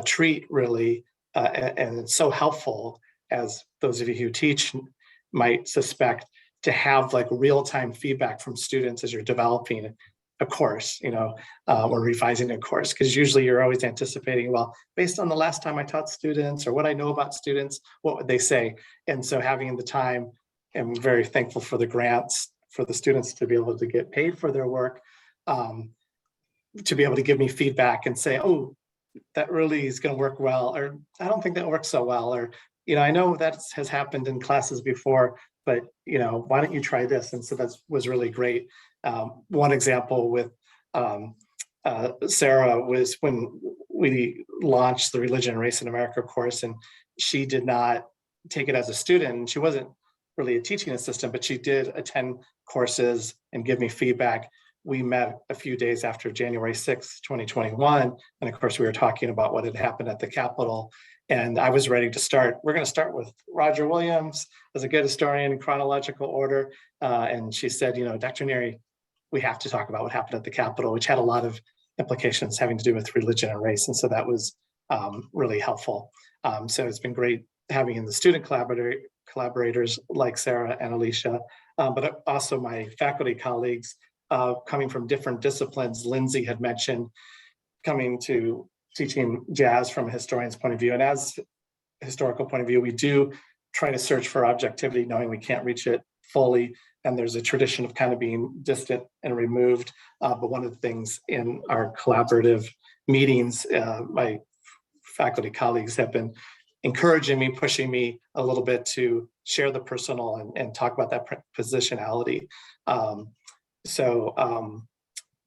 treat, really, and it's so helpful, as those of you who teach might suspect, to have like real-time feedback from students as you're developing a course, you know, or revising a course, because usually you're always anticipating, well, based on the last time I taught students or what I know about students, what would they say? And so having the time, I'm very thankful for the grants for the students to be able to get paid for their work, to be able to give me feedback and say, oh, that really is going to work well, or I don't think that works so well, or, you know, I know that has happened in classes before, but, you know, why don't you try this? And so that was really great. One example with Sarah was when we launched the Religion and Race in America course, and she did not take it as a student. She wasn't really a teaching assistant, but she did attend courses and give me feedback. We met a few days after January 6th, 2021. And of course, we were talking about what had happened at the Capitol. And I was ready to start. We're going to start with Roger Williams as a good historian in chronological order. And she said, you know, Dr. Neary, we have to talk about what happened at the Capitol, which had a lot of implications having to do with religion and race. And so that was really helpful. So it's been great having in the student collaborators like Sarah and Alicia, but also my faculty colleagues coming from different disciplines. Lindsay had mentioned coming to teaching jazz from a historian's point of view. And as a historical point of view, we do try to search for objectivity, knowing we can't reach it fully. And there's a tradition of kind of being distant and removed. But one of the things in our collaborative meetings, my faculty colleagues have been encouraging me, pushing me a little bit to share the personal and talk about that positionality.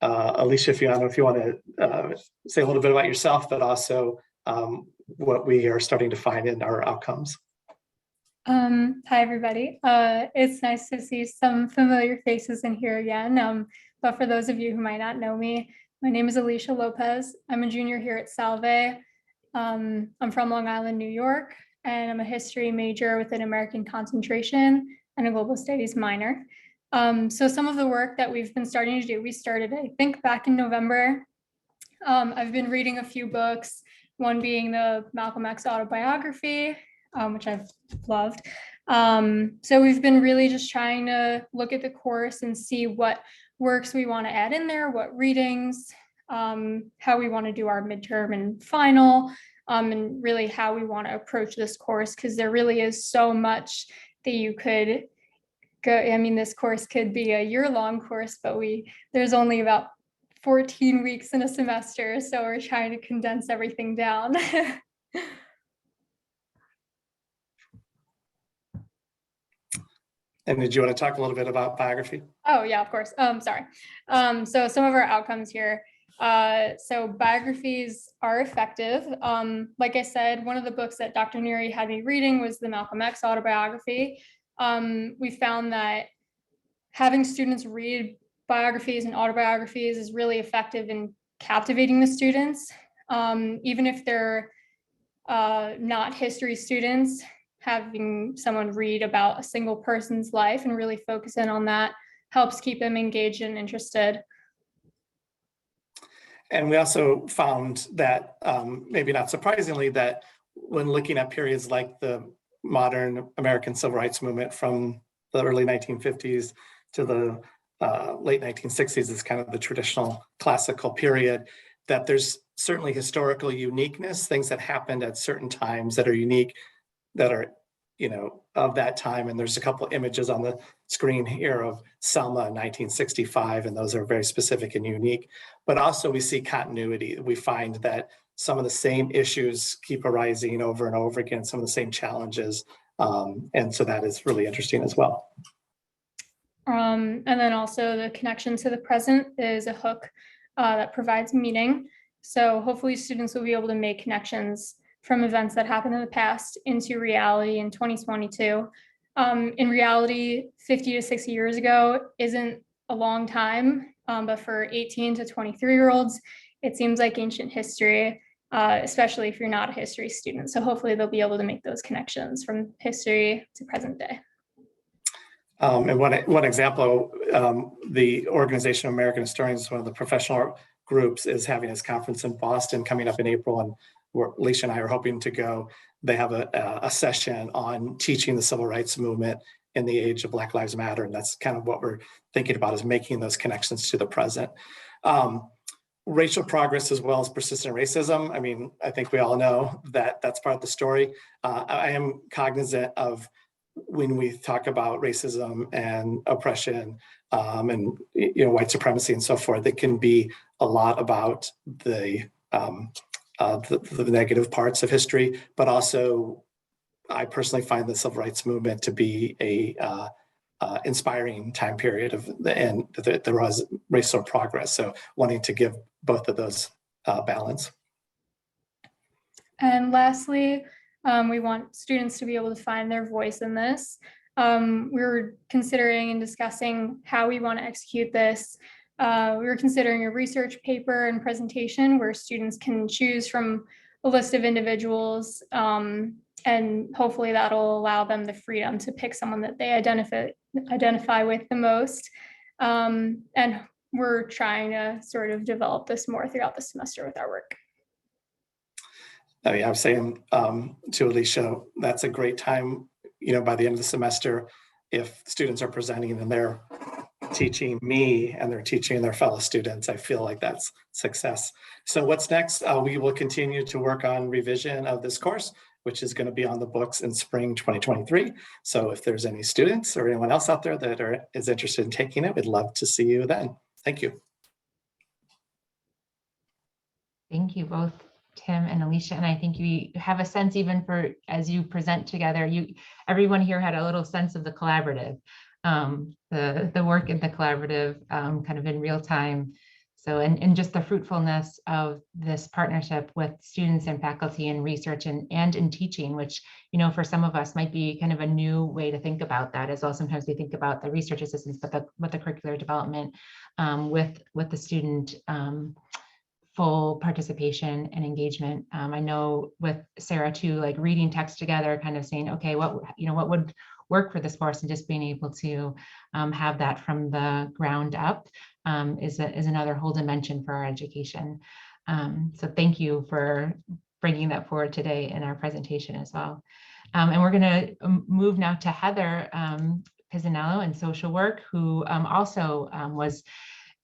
Alicia, if you want to say a little bit about yourself, but also what we are starting to find in our outcomes. Hi, everybody. It's nice to see some familiar faces in here again. But for those of you who might not know me, my name is Alicia Lopez. I'm a junior here at Salve. I'm from Long Island, New York, and I'm a history major with an American concentration and a global studies minor. So some of the work that we've been starting to do, we started, I think, back in November. I've been reading a few books, one being the Malcolm X autobiography, which I've loved. So we've been really just trying to look at the course and see what works we want to add in there, what readings, how we want to do our midterm and final, and really how we want to approach this course, because there really is so much that you could go. I mean, this course could be a year-long course, but there's only about 14 weeks in a semester, so we're trying to condense everything down. And did you want to talk a little bit about biography? Oh yeah, of course. Sorry. So some of our outcomes here, So biographies are effective. Like I said, one of the books that Dr. Neary had me reading was the Malcolm X autobiography. We found that having students read biographies and autobiographies is really effective in captivating the students. Even if they're not history students, having someone read about a single person's life and really focus in on that helps keep them engaged and interested. And we also found that, maybe not surprisingly, that when looking at periods like the modern American Civil Rights Movement from the early 1950s to the late 1960s is kind of the traditional classical period, that there's certainly historical uniqueness, things that happened at certain times that are unique, that are, of that time. And there's a couple images on the screen here of Selma in 1965, and those are very specific and unique. But also we see continuity. We find that some of the same issues keep arising over and over again, some of the same challenges. And so that is really interesting as well. And then also the connection to the present is a hook that provides meaning. So hopefully students will be able to make connections from events that happened in the past into reality in 2022. In reality, 50 to 60 years ago isn't a long time, but for 18 to 23-year-olds, it seems like ancient history, especially if you're not a history student. So hopefully they'll be able to make those connections from history to present day. And one example, the Organization of American Historians, one of the professional groups, is having its conference in Boston coming up in April, and Alicia and I are hoping to go. They have a session on teaching the civil rights movement in the age of Black Lives Matter, and that's kind of what we're thinking about, is making those connections to the present. Racial progress as well as persistent racism. I mean, I think we all know that that's part of the story. I am cognizant of, when we talk about racism and oppression and white supremacy and so forth, it can be a lot about the negative parts of history, but also I personally find the civil rights movement to be a inspiring time period and there was racial progress. So wanting to give both of those balance. And lastly, we want students to be able to find their voice in this. We were considering and discussing how we want to execute this. We were considering a research paper and presentation where students can choose from a list of individuals, and hopefully that'll allow them the freedom to pick someone that they identify with the most. And we're trying to sort of develop this more throughout the semester with our work. Oh yeah, I was saying to Alicia, that's a great time, by the end of the semester, if students are presenting and they're teaching me and they're teaching their fellow students, I feel like that's success. So what's next? We will continue to work on revision of this course, which is going to be on the books in spring 2023. So if there's any students or anyone else out there that is interested in taking it, we'd love to see you then. Thank you. Thank you both, Tim and Alicia. And I think you have a sense, even for as you present together, everyone here had a little sense of the collaborative, the work in the collaborative kind of in real time. So, and just the fruitfulness of this partnership with students and faculty in research and in teaching, which, for some of us might be kind of a new way to think about that as well. Sometimes we think about the research assistants, but with the curricular development, with the student full participation and engagement. I know with Sarah too, like reading text together, kind of saying, okay, what would work for this course, and just being able to have that from the ground up is another whole dimension for our education. So thank you for bringing that forward today in our presentation as well. And we're going to move now to Heather Pizzanello in social work, who also was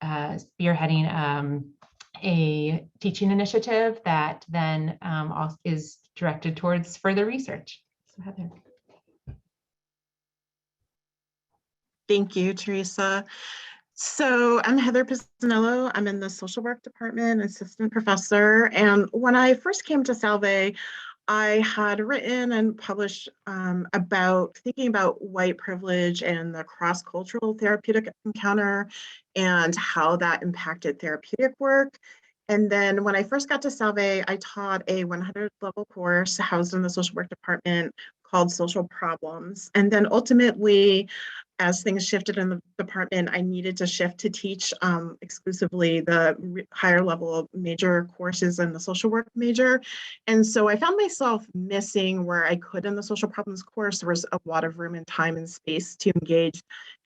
spearheading a teaching initiative that then also is directed towards further research. So Heather. Thank you, Teresa. So I'm Heather Pizzanello. I'm in the social work department, assistant professor. And when I first came to Salve, I had written and published about thinking about white privilege and the cross-cultural therapeutic encounter and how that impacted therapeutic work. And then when I first got to Salve, I taught a 100 level course housed in the social work department called Social Problems. And then ultimately, as things shifted in the department, I needed to shift to teach exclusively the higher level major courses in the social work major. And so I found myself missing where I could in the social problems course. There was a lot of room and time and space to engage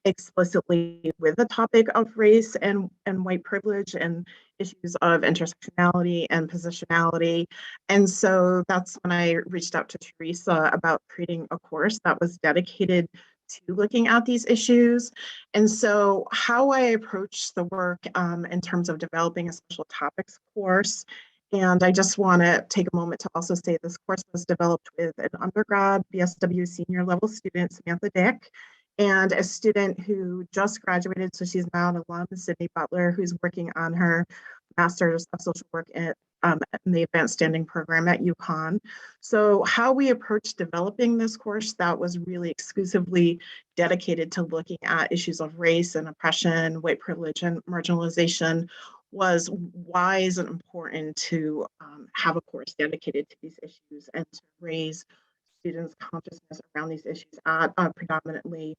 explicitly with the topic of race and white privilege and issues of intersectionality and positionality. And so that's when I reached out to Teresa about creating a course that was dedicated to looking at these issues. And so how I approach the work in terms of developing a special topics course, and I just want to take a moment to also say this course was developed with an undergrad BSW senior level student, Samantha Dick, and a student who just graduated, so she's now an alum, Sydney Butler, who's working on her Master's of Social Work in the Advanced Standing Program at UConn. So how we approached developing this course that was really exclusively dedicated to looking at issues of race and oppression, white privilege and marginalization was why is it important to have a course dedicated to these issues and to raise students' consciousness around these issues at a predominantly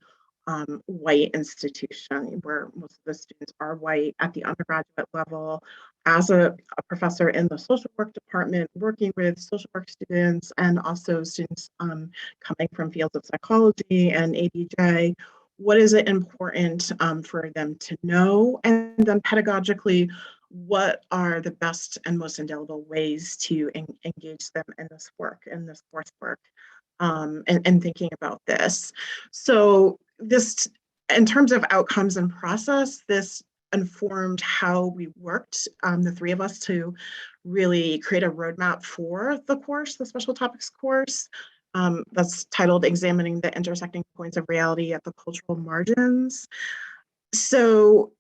white institution where most of the students are white at the undergraduate level. As a professor in the social work department, working with social work students and also students coming from fields of psychology and ABJ, what is it important for them to know? And then pedagogically, what are the best and most indelible ways to engage them in this work, in this coursework, and thinking about this. So this, in terms of outcomes and process, this informed how we worked, the three of us, to really create a roadmap for the course, the special topics course. That's titled Examining the Intersecting Points of Reality at the Cultural Margins. So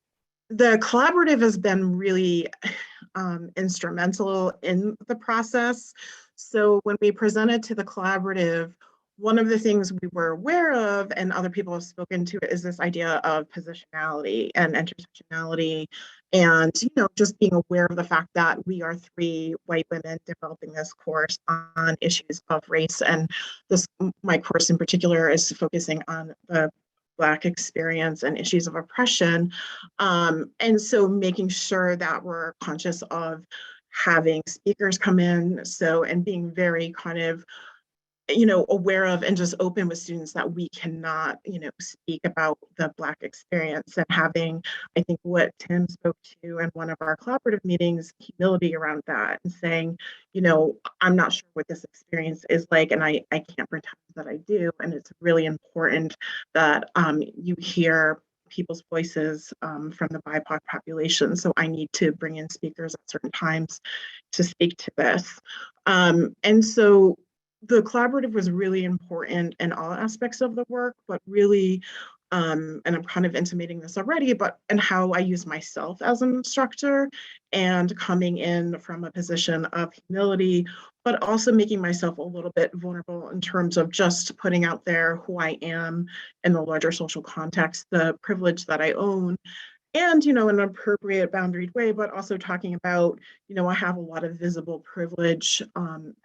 the collaborative has been really instrumental in the process. So when we presented to the collaborative, one of the things we were aware of, and other people have spoken to, is this idea of positionality and intersectionality, and just being aware of the fact that we are three white women developing this course on issues of race, and my course in particular is focusing on the Black experience and issues of oppression. And so making sure that we're conscious of having speakers come in, and being very kind of aware of and just open with students that we cannot, speak about the Black experience, and having, I think what Tim spoke to in one of our collaborative meetings, humility around that, and saying, I'm not sure what this experience is like, and I can't pretend that I do. And it's really important that you hear people's voices from the BIPOC population. So I need to bring in speakers at certain times to speak to this. And so the collaborative was really important in all aspects of the work, but really, and I'm kind of intimating this already, but in how I use myself as an instructor, and coming in from a position of humility, but also making myself a little bit vulnerable in terms of just putting out there who I am in the larger social context, the privilege that I own, and in an appropriate boundaried way, but also talking about, I have a lot of visible privilege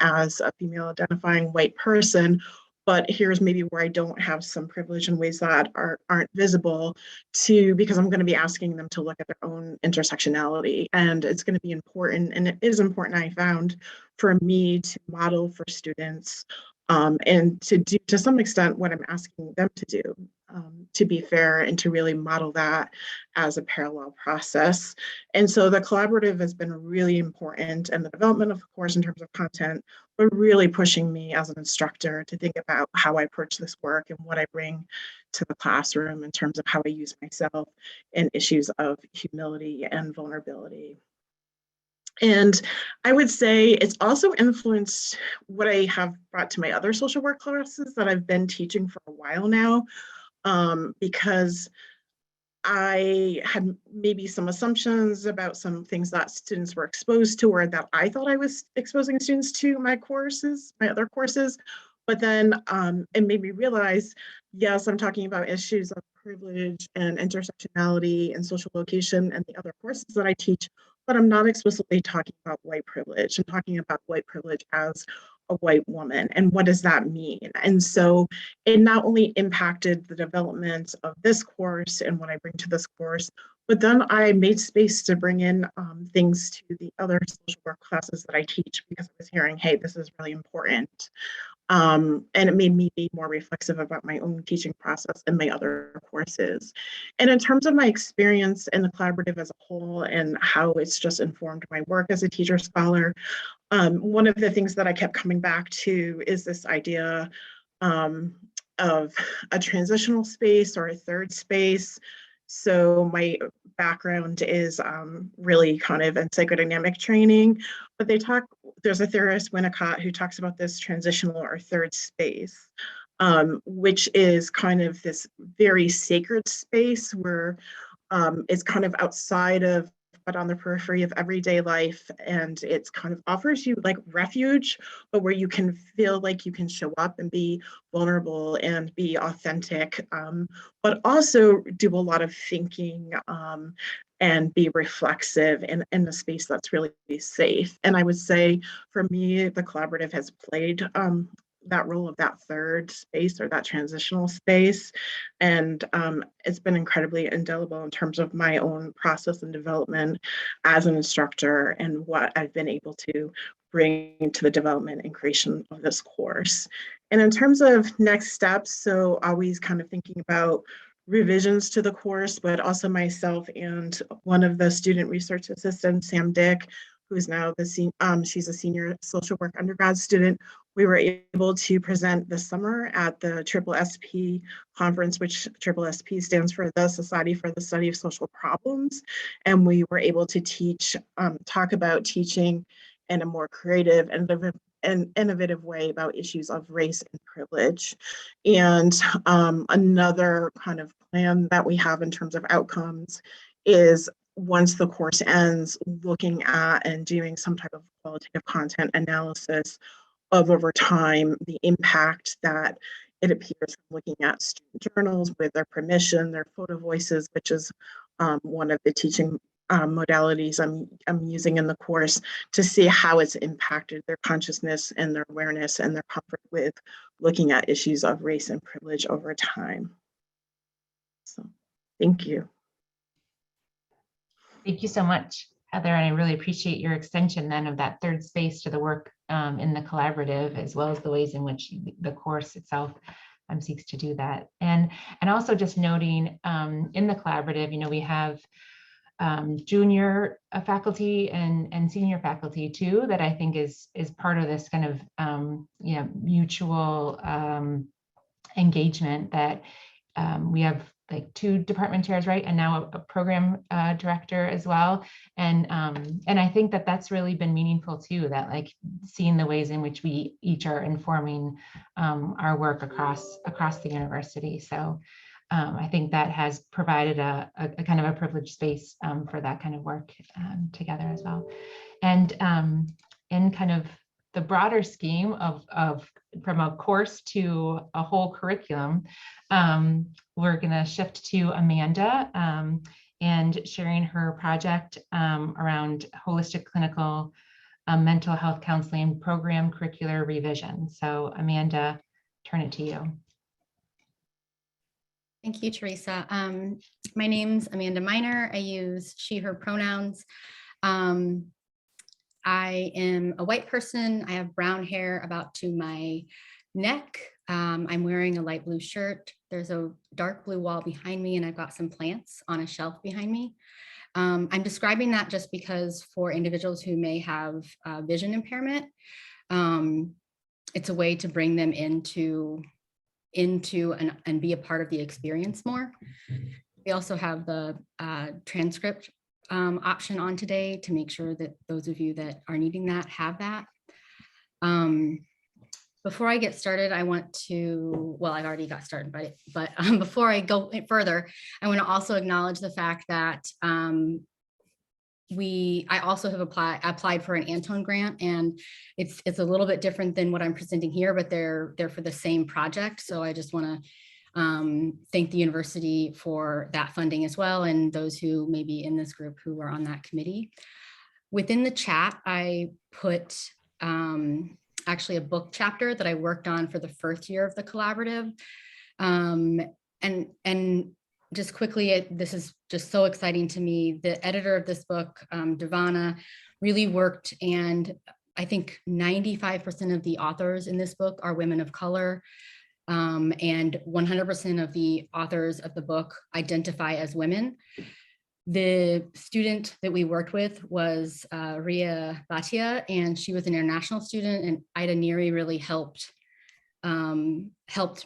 as a female identifying white person, but here's maybe where I don't have some privilege in ways that aren't visible, because I'm going to be asking them to look at their own intersectionality. And it's going to be important, and it is important, I found, for me to model for students and to do, to some extent, what I'm asking them to do, to be fair, and to really model that as a parallel process. And so the collaborative has been really important in the development of the course in terms of content, but really pushing me as an instructor to think about how I approach this work and what I bring to the classroom in terms of how I use myself in issues of humility and vulnerability. And I would say it's also influenced what I have brought to my other social work classes that I've been teaching for a while now, because I had maybe some assumptions about some things that students were exposed to, or that I thought I was exposing students to my other courses. But then it made me realize, yes, I'm talking about issues of privilege and intersectionality and social location and the other courses that I teach, but I'm not explicitly talking about white privilege. I'm talking about white privilege as a white woman, and what does that mean? And so it not only impacted the development of this course and what I bring to this course, but then I made space to bring in things to the other social work classes that I teach, because I was hearing, hey, this is really important. And it made me be more reflexive about my own teaching process and my other courses. And in terms of my experience in the collaborative as a whole and how it's just informed my work as a teacher scholar, one of the things that I kept coming back to is this idea of a transitional space or a third space. So my background is really kind of in psychodynamic training, but there's a theorist, Winnicott, who talks about this transitional or third space, which is kind of this very sacred space where it's kind of outside of, but on the periphery of everyday life. And it's kind of offers you like refuge, but where you can feel like you can show up and be vulnerable and be authentic, but also do a lot of thinking and be reflexive in a space that's really safe. And I would say for me, the collaborative has played that role of that third space or that transitional space. And it's been incredibly indelible in terms of my own process and development as an instructor and what I've been able to bring to the development and creation of this course. And in terms of next steps, so always kind of thinking about revisions to the course, but also myself and one of the student research assistants, Sam Dick, who's now she's a senior social work undergrad student. We were able to present this summer at the SSP conference, which SSP stands for the Society for the Study of Social Problems. And we were able to talk about teaching in a more creative and innovative way about issues of race and privilege. And another kind of plan that we have in terms of outcomes is, once the course ends, looking at and doing some type of qualitative content analysis of over time the impact that it appears from looking at student journals with their permission, their photo voices, which is one of the teaching modalities I'm using in the course, to see how it's impacted their consciousness and their awareness and their comfort with looking at issues of race and privilege over time. So thank you. Thank you so much, Heather, and I really appreciate your extension then of that third space to the work in the collaborative, as well as the ways in which the course itself seeks to do that. And also just noting in the collaborative, we have junior faculty and senior faculty too, that I think is part of this kind of mutual engagement, that we have like 2 department chairs, right? And now a program director as well. And I think that that's really been meaningful too, that like seeing the ways in which we each are informing our work across the university. So I think that has provided a kind of a privileged space for that kind of work together as well. And in kind of the broader scheme of from a course to a whole curriculum, we're going to shift to Amanda and sharing her project around holistic clinical mental health counseling program curricular revision. So Amanda, turn it to you. Thank you, Teresa. My name's Amanda Miner. I use she, her pronouns. I am a white person. I have brown hair about to my neck. I'm wearing a light blue shirt. There's a dark blue wall behind me, and I've got some plants on a shelf behind me. I'm describing that just because for individuals who may have vision impairment, it's a way to bring them into and be a part of the experience more. We also have the transcript option on today to make sure that those of you that are needing that have that. Before I get started, I want to, well, I've already got started, but before I go further, I want to also acknowledge the fact that I also have applied for an Anton grant, and it's a little bit different than what I'm presenting here, but they're for the same project. So I just want to thank the university for that funding as well, and those who may be in this group who are on that committee. Within the chat, I put actually a book chapter that I worked on for the first year of the collaborative. And just quickly, this is just so exciting to me. The editor of this book, Devana, really worked, and I think 95% of the authors in this book are women of color, and 100% of the authors of the book identify as women. The student that we worked with was Ria Bhatia, and she was an international student, and Ida Neary really helped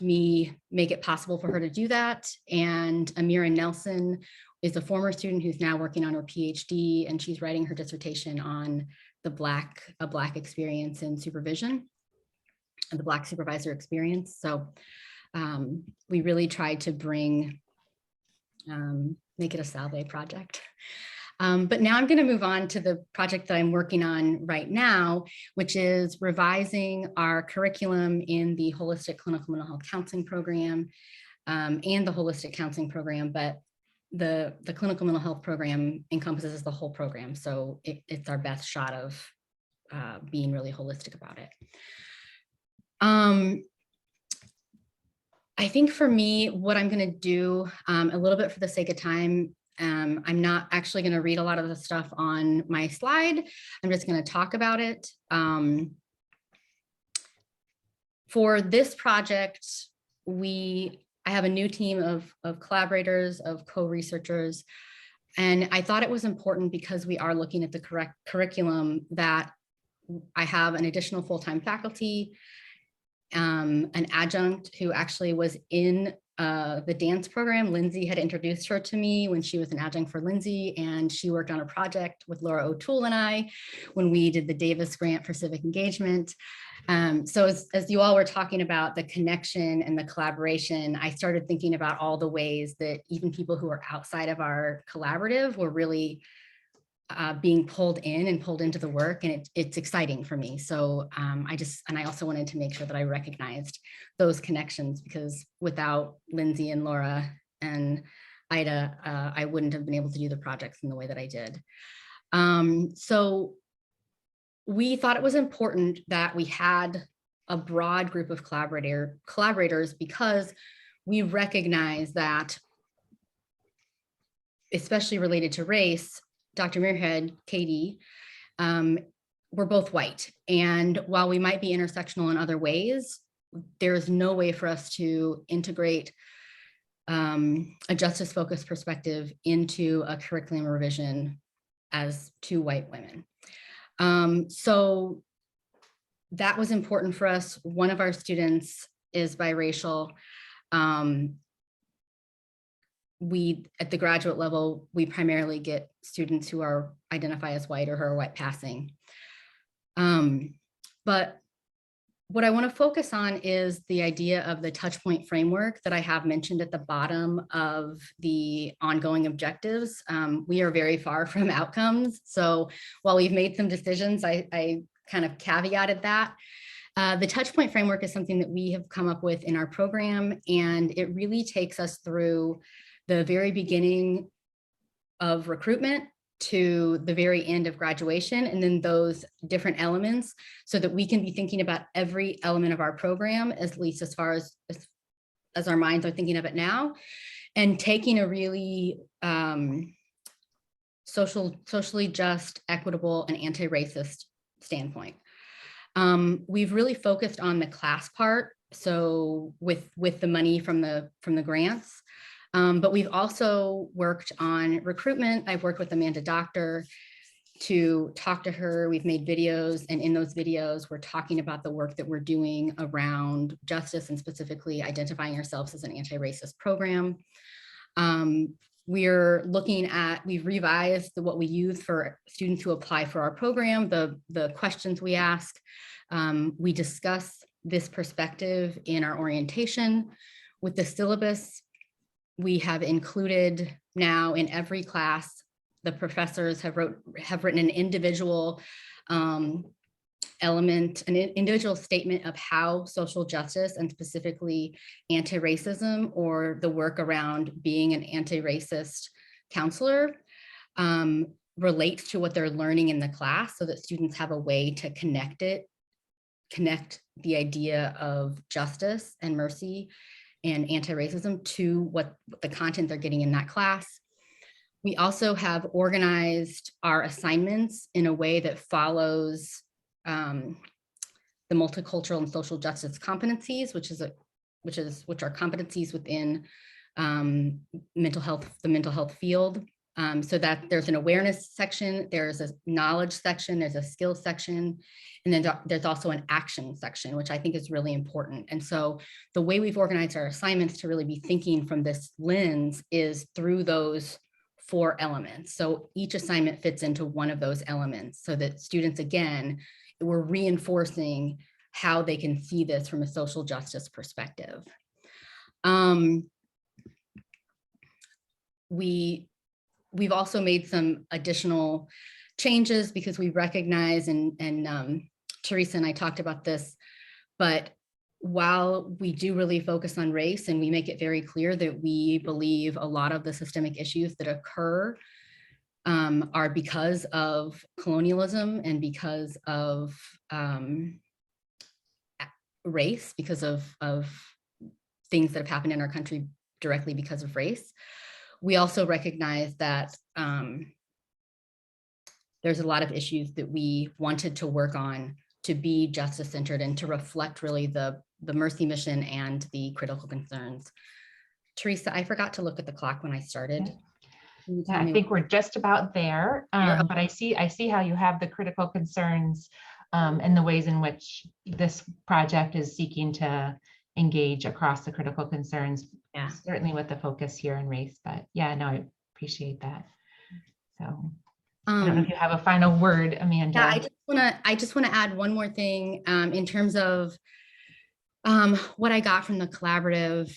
me make it possible for her to do that. And Amira Nelson is a former student who's now working on her PhD, and she's writing her dissertation on a Black experience in supervision, and the Black supervisor experience. So we really tried to make it a Salve project. But now I'm going to move on to the project that I'm working on right now, which is revising our curriculum in the holistic clinical mental health counseling program and the holistic counseling program. But the clinical mental health program encompasses the whole program. So it's our best shot of being really holistic about it. I think for me, what I'm going to do a little bit for the sake of time, I'm not actually going to read a lot of the stuff on my slide. I'm just going to talk about it. For this project, I have a new team of collaborators, of co-researchers, and I thought it was important because we are looking at the correct curriculum that I have an additional full-time faculty, an adjunct who actually was in the dance program. Lindsay had introduced her to me when she was an adjunct for Lindsay, and she worked on a project with Laura O'Toole and I when we did the Davis Grant for Civic Engagement. So as you all were talking about the connection and the collaboration, I started thinking about all the ways that even people who are outside of our collaborative were really being pulled in and pulled into the work, and it's exciting for me. So I also wanted to make sure that I recognized those connections, because without Lindsay and Laura and Ida, I wouldn't have been able to do the projects in the way that I did. So we thought it was important that we had a broad group of collaborators, because we recognize that, especially related to race, Dr. Muirhead, Katie, we're both white. And while we might be intersectional in other ways, there's no way for us to integrate a justice-focused perspective into a curriculum revision as two white women. So that was important for us. One of our students is biracial. At the graduate level, we primarily get students who identify as white or who are white passing. But what I want to focus on is the idea of the touchpoint framework that I have mentioned at the bottom of the ongoing objectives. We are very far from outcomes. So while we've made some decisions, I kind of caveated that. The touchpoint framework is something that we have come up with in our program, and it really takes us through the very beginning of recruitment to the very end of graduation, and then those different elements, so that we can be thinking about every element of our program, at least as far as our minds are thinking of it now, and taking a really socially just, equitable, and anti-racist standpoint. We've really focused on the class part, so with the money from the grants. But we've also worked on recruitment. I've worked with Amanda Doctor to talk to her. We've made videos, and in those videos, we're talking about the work that we're doing around justice, and specifically identifying ourselves as an anti-racist program. We've revised what we use for students who apply for our program, the questions we ask. We discuss this perspective in our orientation. With the syllabus, we have included now in every class, the professors have written an individual element, an individual statement of how social justice, and specifically anti-racism, or the work around being an anti-racist counselor, relates to what they're learning in the class so that students have a way to connect the idea of justice and mercy and anti-racism to what the content they're getting in that class. We also have organized our assignments in a way that follows the multicultural and social justice competencies, which are competencies within the mental health field. So that there's an awareness section, there's a knowledge section, there's a skills section, and then there's also an action section, which I think is really important. And so the way we've organized our assignments to really be thinking from this lens is through those 4 elements. So each assignment fits into one of those elements so that students, again, we're reinforcing how they can see this from a social justice perspective. We've also made some additional changes because we recognize, and Teresa and I talked about this, but while we do really focus on race and we make it very clear that we believe a lot of the systemic issues that occur are because of colonialism and because of race, because of things that have happened in our country directly because of race. We also recognize that there's a lot of issues that we wanted to work on to be justice-centered and to reflect really the mercy mission and the critical concerns. Teresa, I forgot to look at the clock when I started. Yeah, I think we're just about there, but I see how you have the critical concerns and the ways in which this project is seeking to engage across the critical concerns, certainly with the focus here in race, but yeah, no, I appreciate that. So I don't know if you have a final word, Amanda. Yeah, I just want to add one more thing in terms of what I got from the collaborative.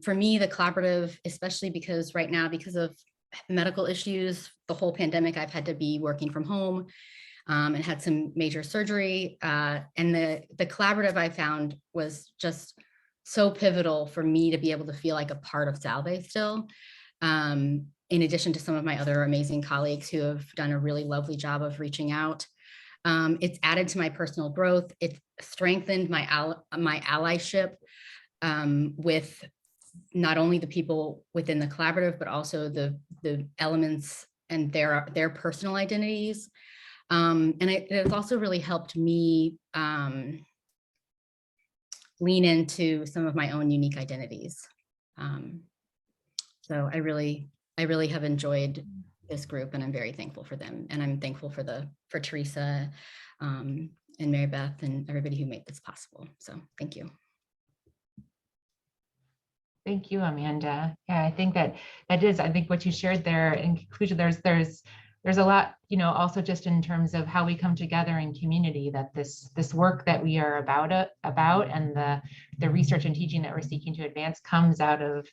For me, the collaborative, especially because right now, because of medical issues, the whole pandemic, I've had to be working from home and had some major surgery. And the collaborative I found was just so pivotal for me to be able to feel like a part of Salve still. In addition to some of my other amazing colleagues who have done a really lovely job of reaching out. It's added to my personal growth. It's strengthened my allyship with not only the people within the collaborative, but also the elements and their personal identities. And it has also really helped me lean into some of my own unique identities. So I really have enjoyed this group, and I'm very thankful for them. And I'm thankful for Teresa and Mary Beth and everybody who made this possible. So thank you. Thank you, Amanda. Yeah, I think that is, I think what you shared there in conclusion, there's a lot, also just in terms of how we come together in community, that this work that we are about and the research and teaching that we're seeking to advance comes out of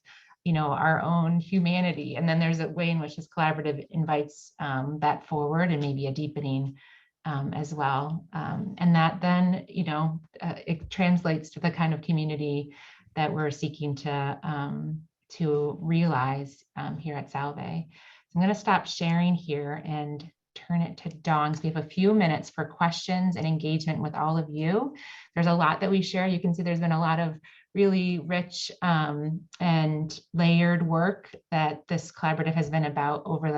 our own humanity. And then there's a way in which this collaborative invites that forward and maybe a deepening as well. And that then, it translates to the kind of community that we're seeking to realize here at Salve. So I'm going to stop sharing here and turn it to Dawn. So we have a few minutes for questions and engagement with all of you. There's a lot that we share. You can see there's been a lot of really rich and layered work that this collaborative has been about over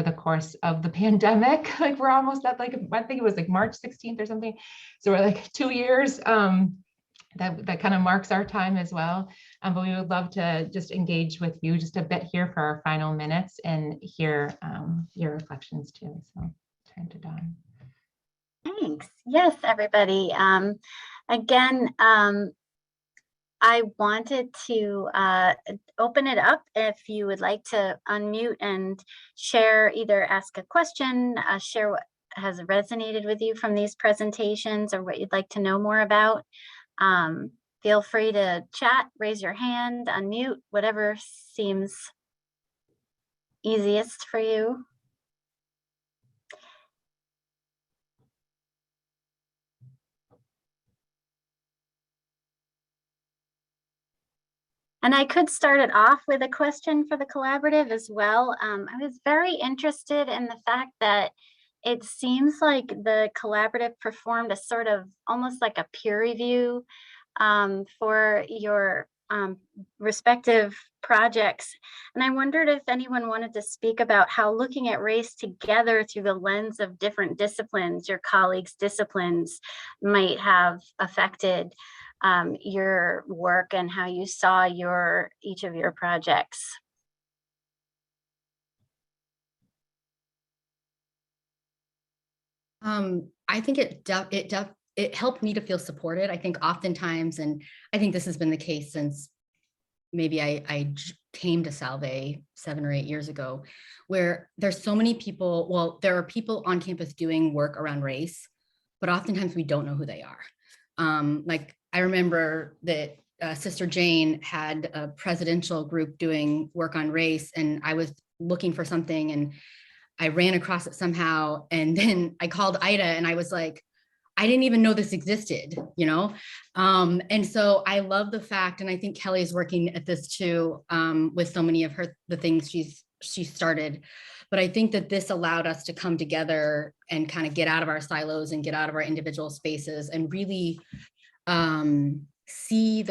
the course of the pandemic. Like we're almost at I think it was March 16th or something. So we're 2 years. That kind of marks our time as well. But we would love to just engage with you just a bit here for our final minutes and hear your reflections too. So turn to Dawn. Thanks. Yes, everybody. Again, I wanted to open it up if you would like to unmute and share, either ask a question, share what has resonated with you from these presentations or what you'd like to know more about. Feel free to chat, raise your hand, unmute, whatever seems easiest for you. And I could start it off with a question for the collaborative as well. I was very interested in the fact that it seems like the collaborative performed a sort of almost like a peer review for your respective projects. And I wondered if anyone wanted to speak about how looking at race together through the lens of different disciplines, your colleagues' disciplines, might have affected your work and how you saw each of your projects. I think it helped me to feel supported. I think oftentimes, and I think this has been the case since maybe I came to Salve 7 or 8 years ago, where there's so many people, well, there are people on campus doing work around race, but oftentimes we don't know who they are. Like I remember that Sister Jane had a presidential group doing work on race, and I was looking for something and I ran across it somehow. And then I called Ida and I was like, I didn't even know this existed, you know? And so I love the fact, and I think Kelly's working at this too, with so many of the things she started. But I think that this allowed us to come together and kind of get out of our silos and get out of our individual spaces and really see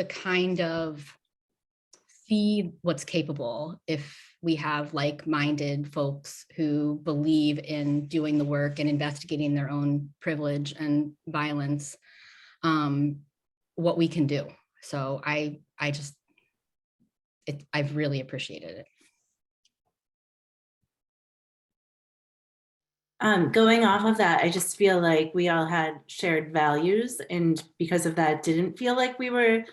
what's capable if we have like-minded folks who believe in doing the work and investigating their own privilege and violence, what we can do. So I've really appreciated it. Going off of that, I just feel like we all had shared values, and because of that, didn't feel like we were,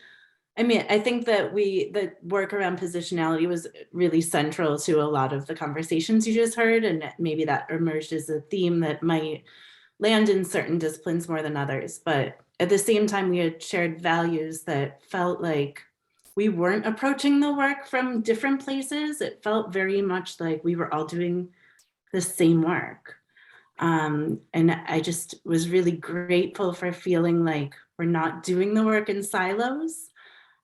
I mean, I think that the work around positionality was really central to a lot of the conversations you just heard, and maybe that emerged as a theme that might land in certain disciplines more than others. But at the same time, we had shared values that felt like we weren't approaching the work from different places. It felt very much like we were all doing the same work. And I just was really grateful for feeling like we're not doing the work in silos.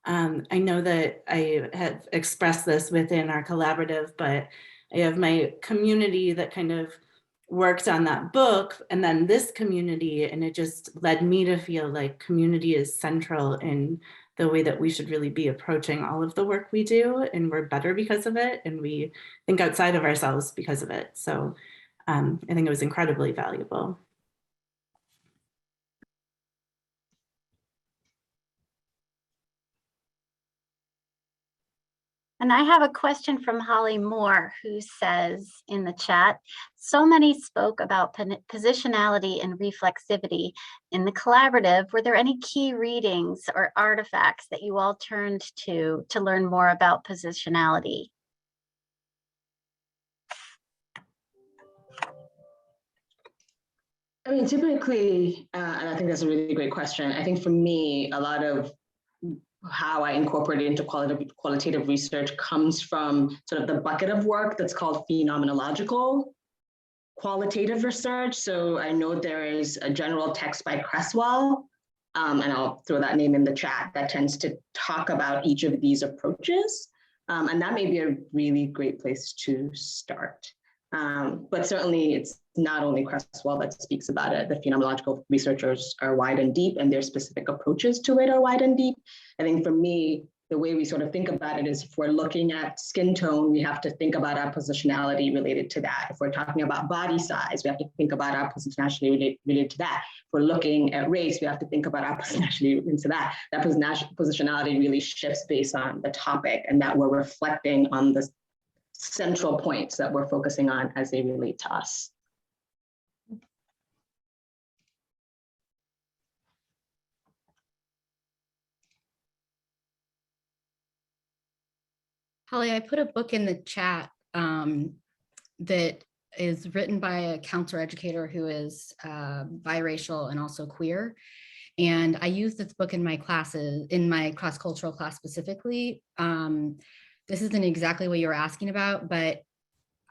I know that I have expressed this within our collaborative, but I have my community that kind of worked on that book, and then this community, and it just led me to feel like community is central in the way that we should really be approaching all of the work we do, and we're better because of it, and we think outside of ourselves because of it. So I think it was incredibly valuable. And I have a question from Holly Moore, who says in the chat, so many spoke about positionality and reflexivity. In the collaborative, were there any key readings or artifacts that you all turned to learn more about positionality? I mean, typically, and I think that's a really great question. I think for me, a lot of how I incorporate it into qualitative research comes from sort of the bucket of work that's called phenomenological qualitative research. So I know there is a general text by Cresswell, and I'll throw that name in the chat, that tends to talk about each of these approaches. And that may be a really great place to start. But certainly it's not only Cresswell that speaks about it. The phenomenological researchers are wide and deep, and their specific approaches to it are wide and deep. I think for me, the way we sort of think about it is if we're looking at skin tone, we have to think about our positionality related to that. If we're talking about body size, we have to think about our positionality related to that. If we're looking at race, we have to think about our positionality into that. That positionality really shifts based on the topic, and that we're reflecting on the central points that we're focusing on as they relate to us. Holly, I put a book in the chat that is written by a counselor educator who is biracial and also queer. And I use this book in my classes, in my cross-cultural class specifically. This isn't exactly what you were asking about, but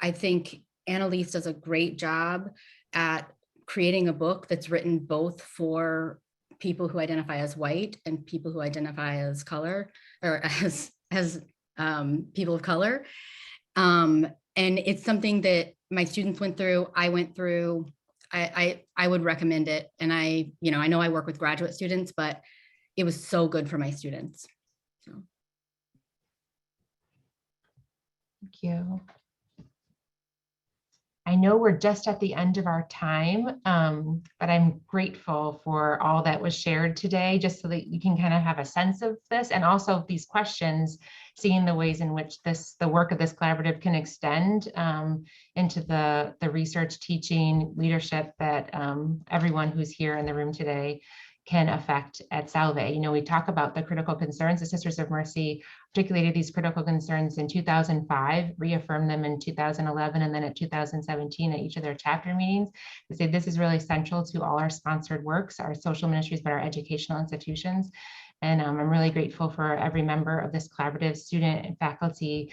I think Annalise does a great job at creating a book that's written both for people who identify as white and people who identify as color, or as as people of color. And it's something that my students went through, I went through. I would recommend it. And I know I work with graduate students, but it was so good for my students. So. Thank you. I know we're just at the end of our time, but I'm grateful for all that was shared today, just so that you can kind of have a sense of this, and also these questions, seeing the ways in which the work of this collaborative can extend into the research, teaching, leadership that everyone who's here in the room today can affect at Salve. We talk about the critical concerns. The Sisters of Mercy articulated these critical concerns in 2005, reaffirmed them in 2011, and then at 2017 at each of their chapter meetings. They say this is really central to all our sponsored works, our social ministries, but our educational institutions. And I'm really grateful for every member of this collaborative, student and faculty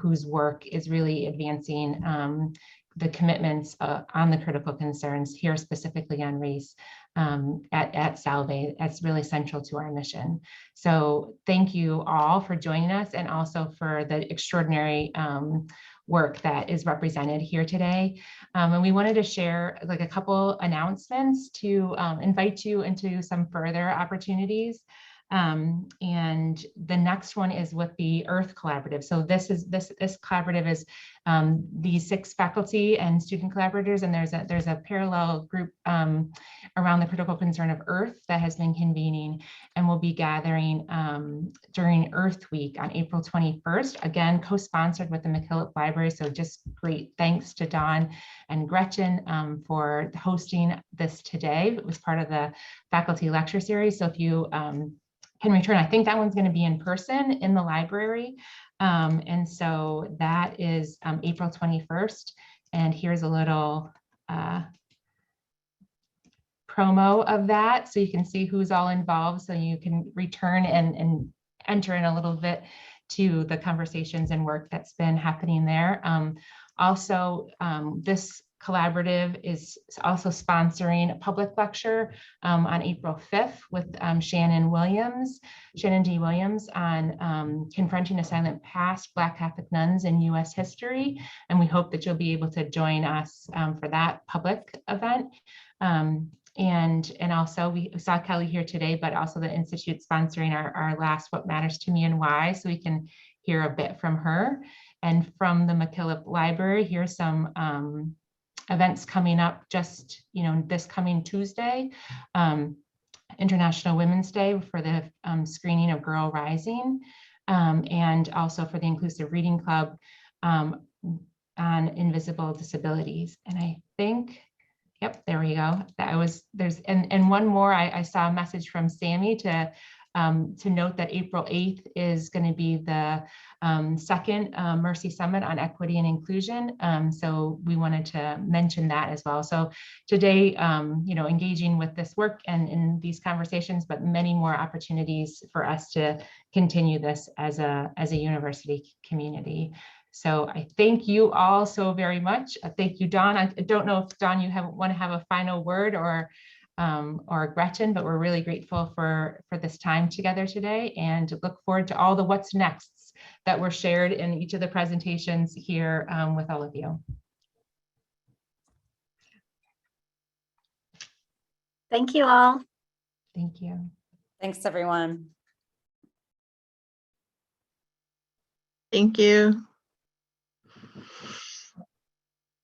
whose work is really advancing the commitments on the critical concerns here, specifically on race at Salve. That's really central to our mission. So thank you all for joining us, and also for the extraordinary work that is represented here today. And we wanted to share like a couple announcements to invite you into some further opportunities. And the next one is with the Earth Collaborative. So this collaborative is these 6 faculty and student collaborators, and there's a parallel group around the critical concern of Earth that has been convening, and will be gathering during Earth Week on April 21st, again co-sponsored with the McAuley Library. So just great thanks to Dawn and Gretchen for hosting this today. It was part of the faculty lecture series. So if you can return, I think that one's going to be in person in the library. And so that is April 21st. And here's a little promo of that, so you can see who's all involved, so you can return and enter in a little bit to the conversations and work that's been happening there. Also, this collaborative is also sponsoring a public lecture on April 5th with Shannon D. Williams on confronting a silent past, Black Catholic nuns in U.S. history. And we hope that you'll be able to join us for that public event. And also we saw Kelly here today, but also the Institute sponsoring our last What Matters to Me and Why, so we can hear a bit from her. And from the McAuley Library, here's some events coming up just, this coming Tuesday, International Women's Day, for the screening of Girl Rising, and also for the Inclusive Reading Club on invisible disabilities. And I think, yep, there we go. And one more, I saw a message from Sammy to note that April 8th is going to be the second Mercy Summit on Equity and Inclusion. So we wanted to mention that as well. So today, engaging with this work and in these conversations, but many more opportunities for us to continue this as a university community. So I thank you all so very much. Thank you, Dawn. I don't know if, Dawn, you want to have a final word, or Gretchen, but we're really grateful for this time together today, and look forward to all the what's next that were shared in each of the presentations here with all of you. Thank you all. Thank you. Thanks, everyone. Thank you.